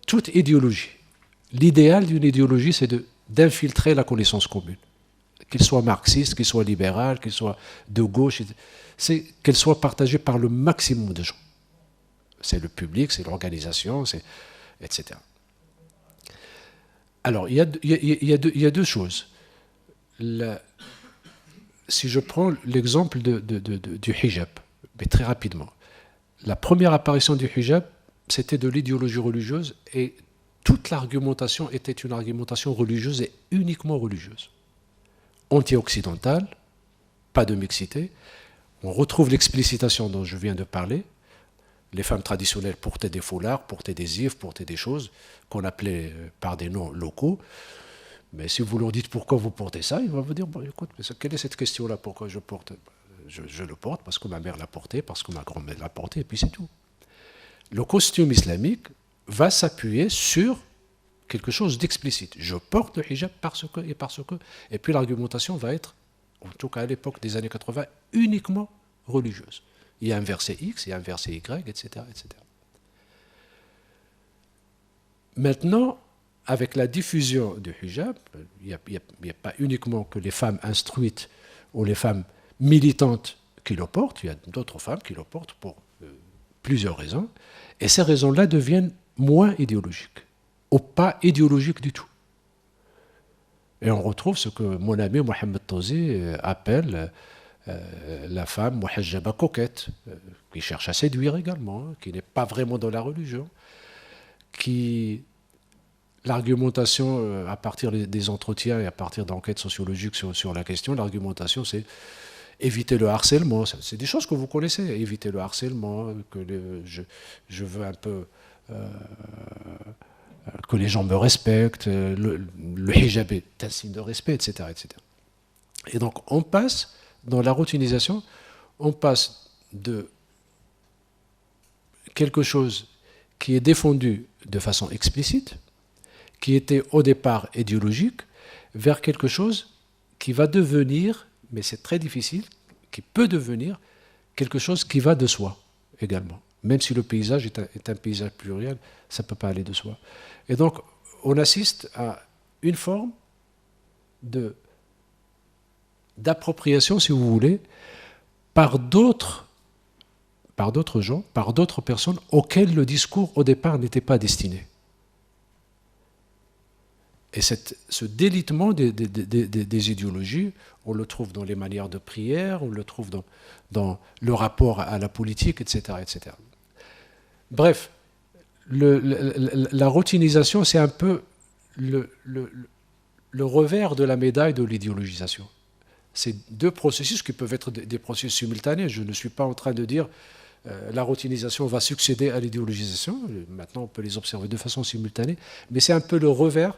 toute idéologie, l'idéal d'une idéologie, c'est d'infiltrer la connaissance commune. Qu'il soit marxiste, qu'il soit libéral, qu'il soit de gauche, c'est qu'elle soit partagée par le maximum de gens. C'est le public, c'est l'organisation, etc. Alors, il y a deux choses. Si je prends l'exemple du hijab, mais très rapidement, la première apparition du hijab, c'était de l'idéologie religieuse et toute l'argumentation était une argumentation religieuse et uniquement religieuse. Anti-occidentale, pas de mixité. On retrouve l'explicitation dont je viens de parler. Les femmes traditionnelles portaient des foulards, portaient des ifs, portaient des choses qu'on appelait par des noms locaux. Mais si vous leur dites pourquoi vous portez ça, ils vont vous dire, bon, écoute, mais quelle est cette question-là, pourquoi je porte? Je le porte parce que ma mère l'a porté, parce que ma grand-mère l'a porté, et puis c'est tout. Le costume islamique va s'appuyer sur quelque chose d'explicite. Je porte le hijab parce que, et puis l'argumentation va être, en tout cas à l'époque des années 80, uniquement religieuse. Il y a un verset X, il y a un verset Y, etc. etc. Maintenant, avec la diffusion du hijab, il n'y a pas uniquement que les femmes instruites ou les femmes militantes qui le portent, il y a d'autres femmes qui le portent pour plusieurs raisons, et ces raisons-là deviennent moins idéologiques, ou pas idéologiques du tout. Et on retrouve ce que mon ami Mohamed Touzi appelle la femme muhajjaba coquette, qui cherche à séduire également, qui n'est pas vraiment dans la religion, qui... L'argumentation, à partir des entretiens et à partir d'enquêtes sociologiques sur la question, l'argumentation, c'est éviter le harcèlement. C'est des choses que vous connaissez. Éviter le harcèlement, que je veux un peu que les gens me respectent, le hijab est un signe de respect, etc., etc. Et donc, on passe, dans la routinisation, on passe de quelque chose qui est défendu de façon explicite, qui était au départ idéologique, vers quelque chose qui va devenir, mais c'est très difficile, qui peut devenir quelque chose qui va de soi également. Même si le paysage est un paysage pluriel, ça ne peut pas aller de soi. Et donc, on assiste à une forme d'appropriation, si vous voulez, par d'autres gens, par d'autres personnes auxquelles le discours au départ n'était pas destiné. Et ce délitement des idéologies, on le trouve dans les manières de prière, on le trouve dans le rapport à la politique, etc. etc. Bref, la routinisation, c'est un peu le revers de la médaille de l'idéologisation. C'est deux processus qui peuvent être des processus simultanés. Je ne suis pas en train de dire la routinisation va succéder à l'idéologisation. Maintenant, on peut les observer de façon simultanée. Mais c'est un peu le revers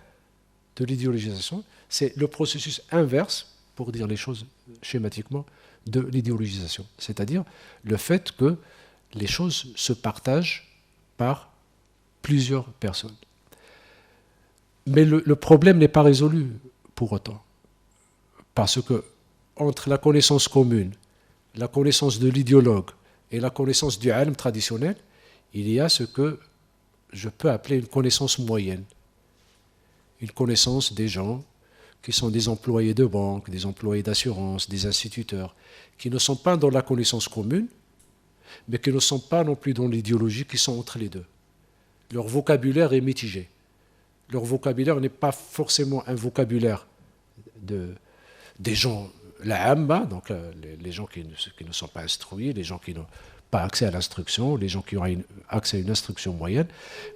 de l'idéologisation, c'est le processus inverse, pour dire les choses schématiquement, de l'idéologisation. C'est-à-dire le fait que les choses se partagent par plusieurs personnes. Mais le problème n'est pas résolu pour autant. Parce que entre la connaissance commune, la connaissance de l'idéologue et la connaissance du ilm traditionnel, il y a ce que je peux appeler une connaissance moyenne. Une connaissance des gens qui sont des employés de banque, des employés d'assurance, des instituteurs, qui ne sont pas dans la connaissance commune, mais qui ne sont pas non plus dans l'idéologie, qui sont entre les deux. Leur vocabulaire est mitigé. Leur vocabulaire n'est pas forcément un vocabulaire des gens, la hamma, donc les gens qui ne sont pas instruits, les gens qui n'ont pas accès à l'instruction, les gens qui ont accès à une instruction moyenne,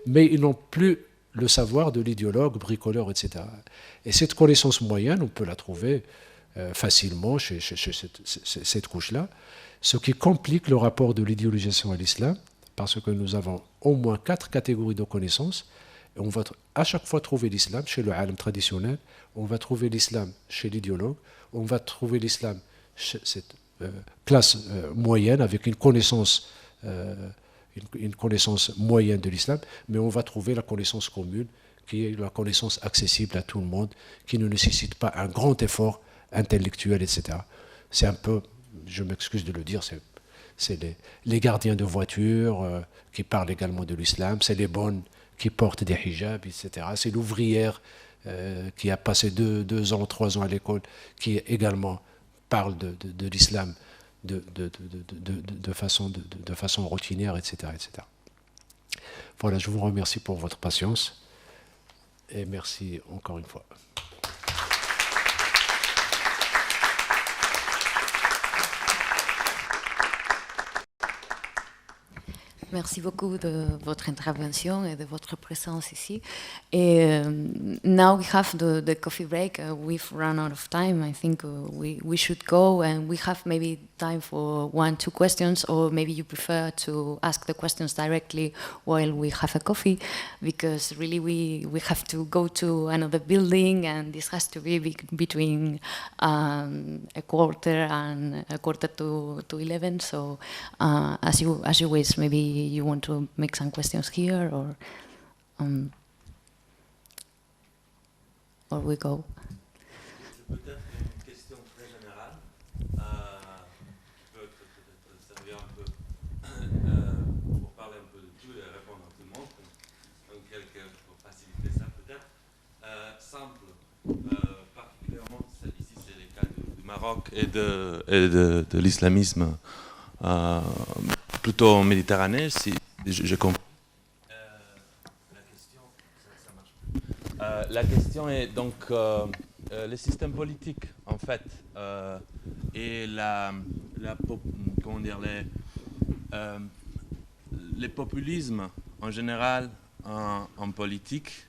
mais ils n'ont plus le savoir de l'idéologue, bricoleur, etc. Et cette connaissance moyenne, on peut la trouver facilement chez cette couche-là, ce qui complique le rapport de l'idéologisation à l'islam, parce que nous avons au moins 4 catégories de connaissances, et on va à chaque fois trouver l'islam chez le alim traditionnel, on va trouver l'islam chez l'idéologue, on va trouver l'islam chez cette classe moyenne avec une connaissance moyenne de l'islam, mais on va trouver la connaissance commune, qui est la connaissance accessible à tout le monde, qui ne nécessite pas un grand effort intellectuel, etc. C'est un peu, je m'excuse de le dire, c'est les gardiens de voiture qui parlent également de l'islam, c'est les bonnes qui portent des hijabs, etc. C'est l'ouvrière qui a passé 2 ans, 3 ans à l'école, qui également parle de l'islam de façon routinière, etc., etc. Voilà, je vous remercie pour votre patience et merci encore une fois.
Merci beaucoup de votre intervention et de votre présence ici. Et now we have the coffee break. We've run out of time. I think we should go, and we have maybe time for 1-2 questions, or maybe you prefer to ask the questions directly while we have a coffee, because really we have to go to another building, and this has to be between a quarter to 11. So as you wish, maybe you want to make some questions here, or we go.
Peut-être une question très générale, qui peut te servir un peu pour parler un peu de tout et répondre à tout le monde, pour faciliter ça peut-être. Simple, particulièrement ici c'est le cas du Maroc et de l'islamisme plutôt en Méditerranée, si je comprends. La question est donc le système politique en fait et comment dire, les populismes en général en politique.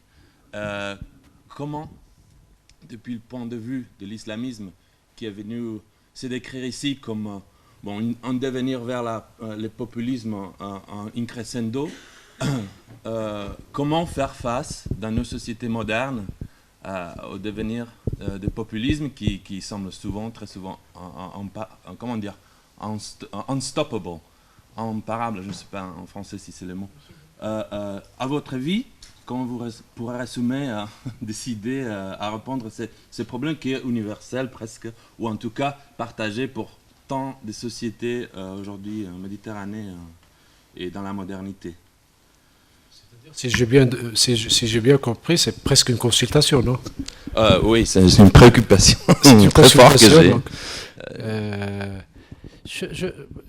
Comment, depuis le point de vue de l'islamisme qui est venu se décrire ici comme un devenir vers le populisme in crescendo, comment faire face dans nos sociétés modernes au devenir de populisme qui semble très souvent, comment dire, unstoppable, imparable, je ne sais pas en français si c'est le mot. À votre avis, comment vous pourrez résumer, décider à répondre à ce problème qui est universel presque, ou en tout cas partagé pour tant de sociétés aujourd'hui en Méditerranée et dans la modernité?
Si j'ai bien compris, c'est presque une consultation, non?
Oui, c'est une préoccupation.
C'est une
très forte que j'ai.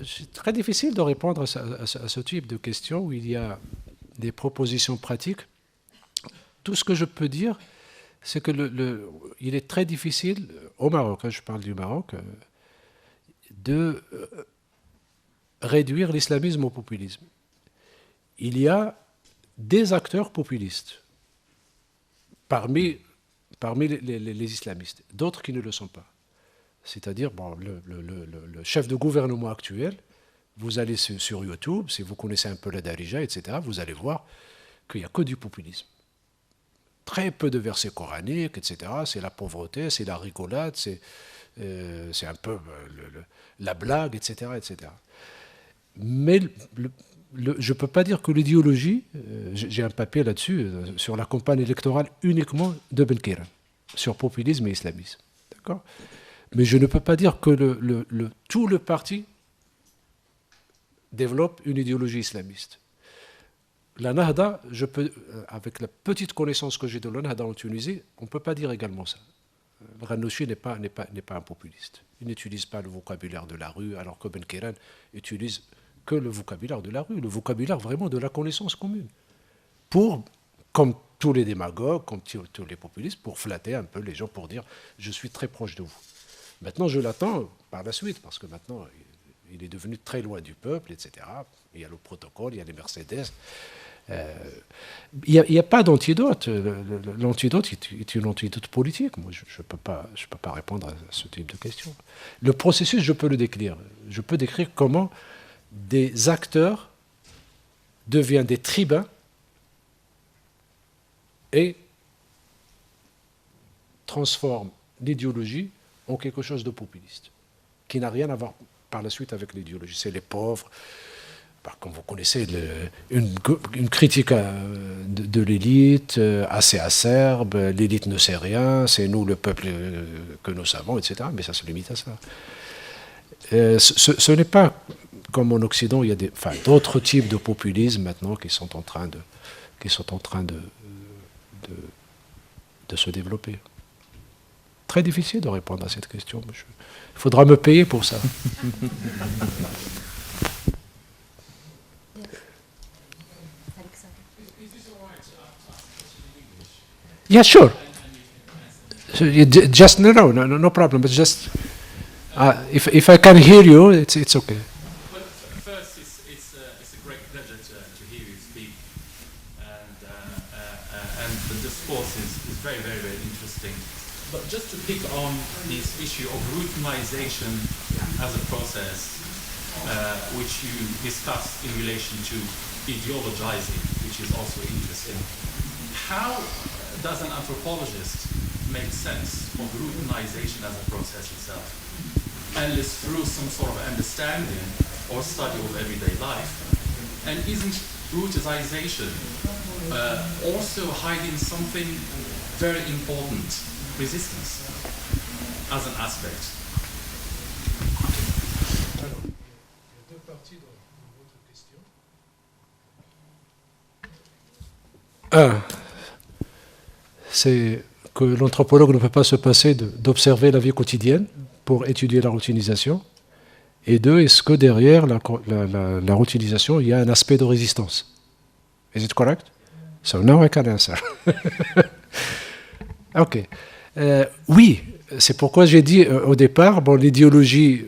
C'est très difficile de répondre à ce type de questions où il y a des propositions pratiques. Tout ce que je peux dire, c'est que il est très difficile, au Maroc, je parle du Maroc, de réduire l'islamisme au populisme. Il y a des acteurs populistes parmi les islamistes, d'autres qui ne le sont pas. C'est-à-dire, le chef de gouvernement actuel, vous allez sur YouTube, si vous connaissez un peu la Darija, etc., vous allez voir qu'il n'y a que du populisme. Très peu de versets coraniques, etc. C'est la pauvreté, c'est la rigolade, c'est un peu la blague, etc., etc. Mais je ne peux pas dire que l'idéologie, j'ai un papier là-dessus, sur la campagne électorale uniquement de Ben Kira, sur populisme et islamisme. D'accord ? Mais je ne peux pas dire que tout le parti développe une idéologie islamiste. la Nahda, avec la petite connaissance que j'ai de la Nahda en Tunisie, on ne peut pas dire également ça. Le Ghannouchi n'est pas un populiste. Il n'utilise pas le vocabulaire de la rue, alors que Ben Kairan utilise que le vocabulaire de la rue, le vocabulaire vraiment de la connaissance commune. Comme tous les démagogues, comme tous les populistes, pour flatter un peu les gens, pour dire « je suis très proche de vous ». Maintenant, je l'attends par la suite, parce que maintenant, il est devenu très loin du peuple, etc. Il y a le protocole, il y a les Mercedes. Il n'y a pas d'antidote. L'antidote est une antidote politique. Moi, je ne peux pas répondre à ce type de questions. Le processus, je peux le décrire. Je peux décrire comment des acteurs deviennent des tribuns et transforment l'idéologie en quelque chose de populiste, qui n'a rien à voir par la suite avec l'idéologie. C'est les pauvres. Comme vous connaissez, une critique de l'élite assez acerbe, l'élite ne sait rien, c'est nous le peuple que nous savons, etc. Mais ça se limite à ça. Ce n'est pas comme en Occident, il y a d'autres types de populisme maintenant qui sont en train de se développer. Très difficile de répondre à cette question. Il faudra me payer pour ça. Yeah, sure. Just no problem. But just if I can hear you, it's okay.
Well, first, it's a great pleasure to hear you speak, and the discourse is very, very, very interesting. But just to pick on this issue of routinization as a process, which you discussed in relation to ideologizing, which is also interesting. How does an anthropologist make sense of routinization as a process itself? Unless through some sort of understanding or study of everyday life. And isn't routinization also hiding something very important, resistance, as an aspect?
C'est que l'anthropologue ne peut pas se passer d'observer la vie quotidienne pour étudier la routinisation. Et deux, est-ce que derrière la routinisation, il y a un aspect de résistance? Is it correct? So now I can answer. Ok. Oui, c'est pourquoi j'ai dit au départ, l'idéologie,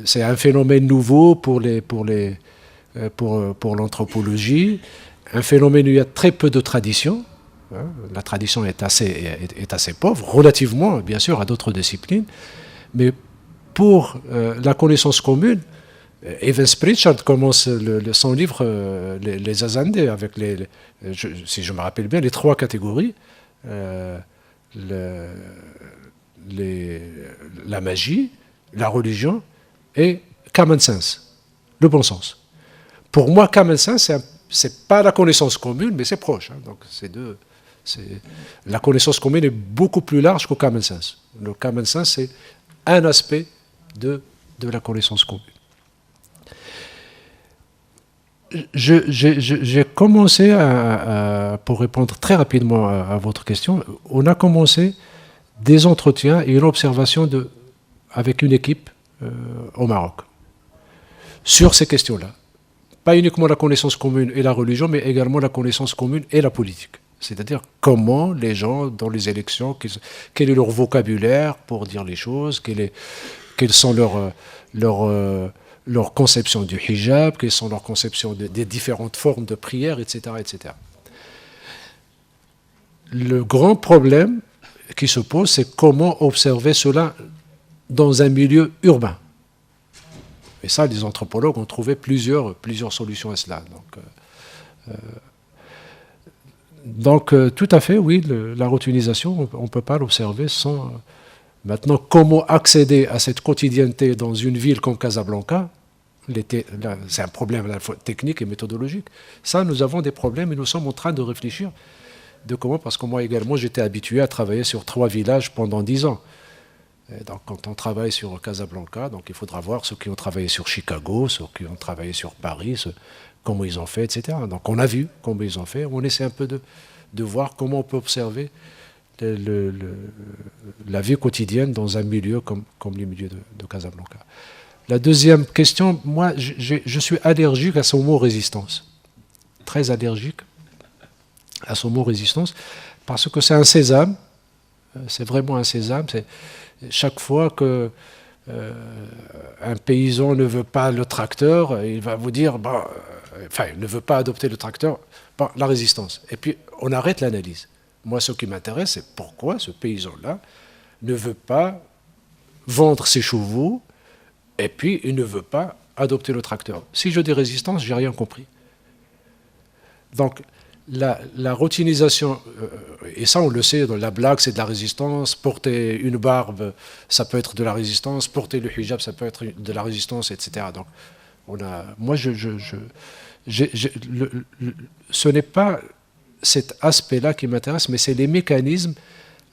c'est un phénomène nouveau pour l'anthropologie, un phénomène où il y a très peu de tradition. La tradition est assez pauvre, relativement, bien sûr, à d'autres disciplines. Mais pour la connaissance commune, Evans Pritchard commence son livre Les Azandés avec, si je me rappelle bien, les trois catégories. La magie, la religion et common sense, le bon sens. Pour moi, common sense, c'est pas la connaissance commune, mais c'est proche. Donc, la connaissance commune est beaucoup plus large que common sense. Le common sense, c'est un aspect de la connaissance commune. J'ai commencé pour répondre très rapidement à votre question, on a commencé des entretiens et une observation avec une équipe au Maroc sur ces questions-là. Pas uniquement la connaissance commune et la religion, mais également la connaissance commune et la politique. C'est-à-dire comment les gens, dans les élections, quel est leur vocabulaire pour dire les choses, quelles sont leurs conceptions du hijab, quelles sont leurs conceptions des différentes formes de prière, etc., etc. Le grand problème qui se pose, c'est comment observer cela dans un milieu urbain. Et ça, les anthropologues ont trouvé plusieurs solutions à cela. Donc, tout à fait, oui, la routinisation, on ne peut pas l'observer sans... Maintenant, comment accéder à cette quotidienneté dans une ville comme Casablanca, c'est un problème à la fois technique et méthodologique. Ça, nous avons des problèmes et nous sommes en train de réfléchir de comment, parce que moi également, j'étais habitué à travailler sur 3 villages pendant 10 ans. Et donc, quand on travaille sur Casablanca, donc il faudra voir ceux qui ont travaillé sur Chicago, ceux qui ont travaillé sur Paris, comment ils ont fait, etc. Donc on a vu comment ils ont fait. On essaie un peu de voir comment on peut observer la vie quotidienne dans un milieu comme le milieu de Casablanca. La deuxième question, moi, je suis allergique à ce mot résistance. Très allergique à ce mot résistance, parce que c'est un sésame. C'est vraiment un sésame. Chaque fois que un paysan ne veut pas le tracteur, il va vous dire, il ne veut pas adopter le tracteur, la résistance. Et puis, on arrête l'analyse. Moi, ce qui m'intéresse, c'est pourquoi ce paysan-là ne veut pas vendre ses chevaux, et puis il ne veut pas adopter le tracteur. Si je dis résistance, j'ai rien compris. Donc, la routinisation, et ça on le sait, dans la blague c'est de la résistance, porter une barbe ça peut être de la résistance, porter le hijab ça peut être de la résistance, etc. Donc moi ce n'est pas cet aspect-là qui m'intéresse, mais c'est les mécanismes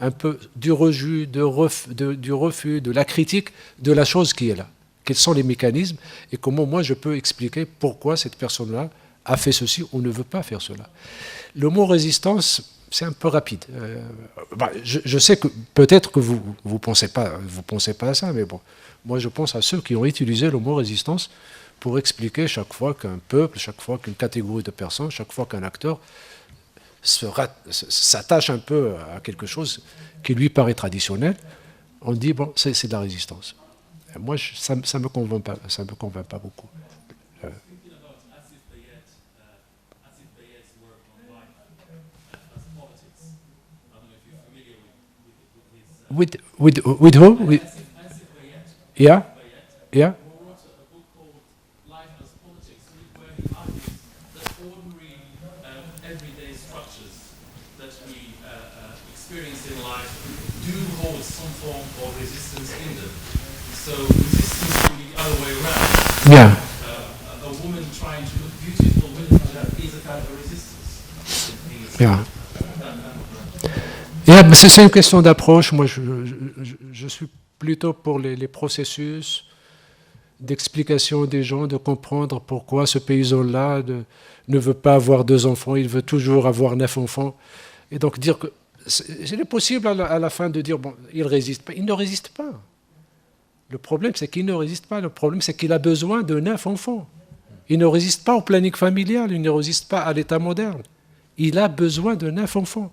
un peu du rejet, du refus, de la critique de la chose qui est là. Quels sont les mécanismes et comment moi je peux expliquer pourquoi cette personne-là a fait ceci ou ne veut pas faire cela. Le mot résistance, c'est un peu rapide. Je sais que peut-être que vous pensez pas à ça, mais bon, moi je pense à ceux qui ont utilisé le mot résistance pour expliquer chaque fois qu'un peuple, chaque fois qu'une catégorie de personnes, chaque fois qu'un acteur s'attache un peu à quelque chose qui lui paraît traditionnel, on dit bon, c'est de la résistance. Et moi, ça me convainc pas beaucoup. With who? Yeah.
Everyday structures that we experience in life do hold some form of resistance in them. So resistance can be the other way around.
Yeah.
A woman trying to look beautiful with hijab is a kind of a resistance.
Yeah. C'est une question d'approche. Moi, je suis plutôt pour les processus d'explication des gens, de comprendre pourquoi ce paysan-là ne veut pas avoir 2 enfants, il veut toujours avoir 9 enfants. Et donc dire que c'est possible à la fin de dire, bon, il résiste pas. Il ne résiste pas. Le problème, c'est qu'il ne résiste pas. Le problème, c'est qu'il a besoin de 9 enfants. Il ne résiste pas au planning familial, il ne résiste pas à l'état moderne. Il a besoin de 9 enfants.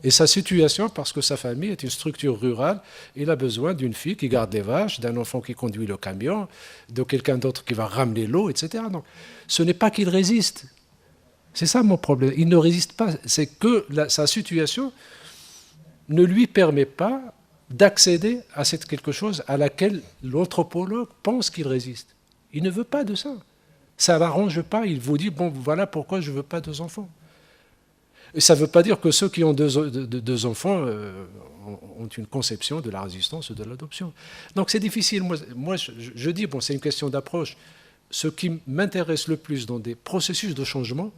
Et sa situation, parce que sa famille est une structure rurale, il a besoin d'une fille qui garde les vaches, d'un enfant qui conduit le camion, de quelqu'un d'autre qui va ramener l'eau, etc. Donc, ce n'est pas qu'il résiste. C'est ça mon problème. Il ne résiste pas. C'est que sa situation ne lui permet pas d'accéder à cette quelque chose à laquelle l'anthropologue pense qu'il résiste. Il ne veut pas de ça. Ça ne l'arrange pas. Il vous dit, bon, voilà pourquoi je ne veux pas 2 enfants. Et ça ne veut pas dire que ceux qui ont 2 enfants ont une conception de la résistance ou de l'adoption. Donc c'est difficile. Moi je dis, bon, c'est une question d'approche. Ce qui m'intéresse le plus dans des processus de changement,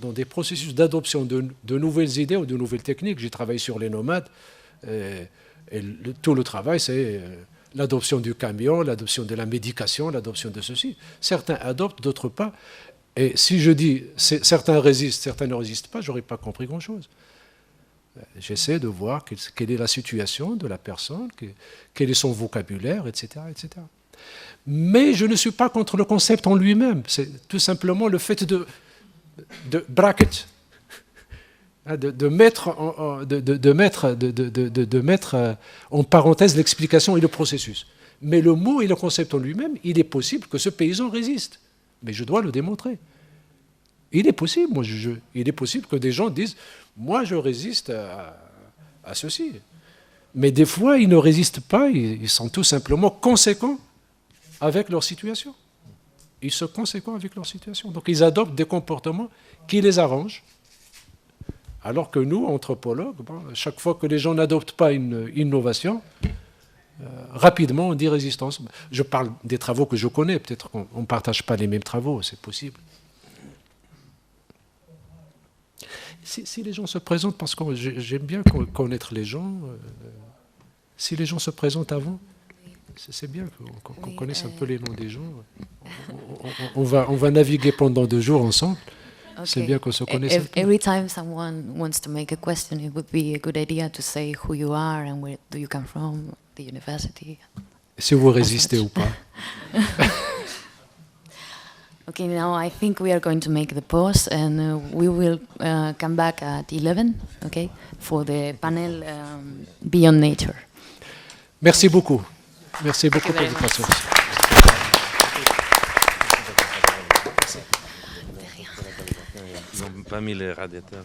dans des processus d'adoption de nouvelles idées ou de nouvelles techniques, j'ai travaillé sur les nomades, tout le travail, c'est l'adoption du camion, l'adoption de la médication, l'adoption de ceci. Certains adoptent, d'autres pas. Et si je dis certains résistent, certains ne résistent pas, je n'aurais pas compris grand-chose. J'essaie de voir quelle est la situation de la personne, quel est son vocabulaire, etc., etc. Mais je ne suis pas contre le concept en lui-même. C'est tout simplement le fait de bracket, de mettre en parenthèse l'explication et le processus. Mais le mot et le concept en lui-même, il est possible que ce paysan résiste. Mais je dois le démontrer. Il est possible, il est possible que des gens disent « moi je résiste à ceci ». Mais des fois, ils ne résistent pas, ils sont tout simplement conséquents avec leur situation. Ils sont conséquents avec leur situation. Donc ils adoptent des comportements qui les arrangent. Alors que nous, anthropologues, chaque fois que les gens n'adoptent pas une innovation, rapidement on dit résistance. Je parle des travaux que je connais, peut-être qu'on ne partage pas les mêmes travaux, c'est possible. Si les gens se présentent, parce que j'aime bien connaître les gens, si les gens se présentent avant, C'est bien qu'on connaisse un peu les noms des gens. On va naviguer pendant 2 jours ensemble. C'est bien qu'on se connaisse un peu.
Every time someone wants to make a question, it would be a good idea to say who you are and where do you come from, the university.
Si vous résistez ou pas.
Okay, now I think we are going to make the pause and we will come back at 11, okay, for the panel Beyond Nature.
Merci beaucoup. Merci beaucoup pour
very
votre
much.
patience.
Ils n'ont pas mis les radiateurs.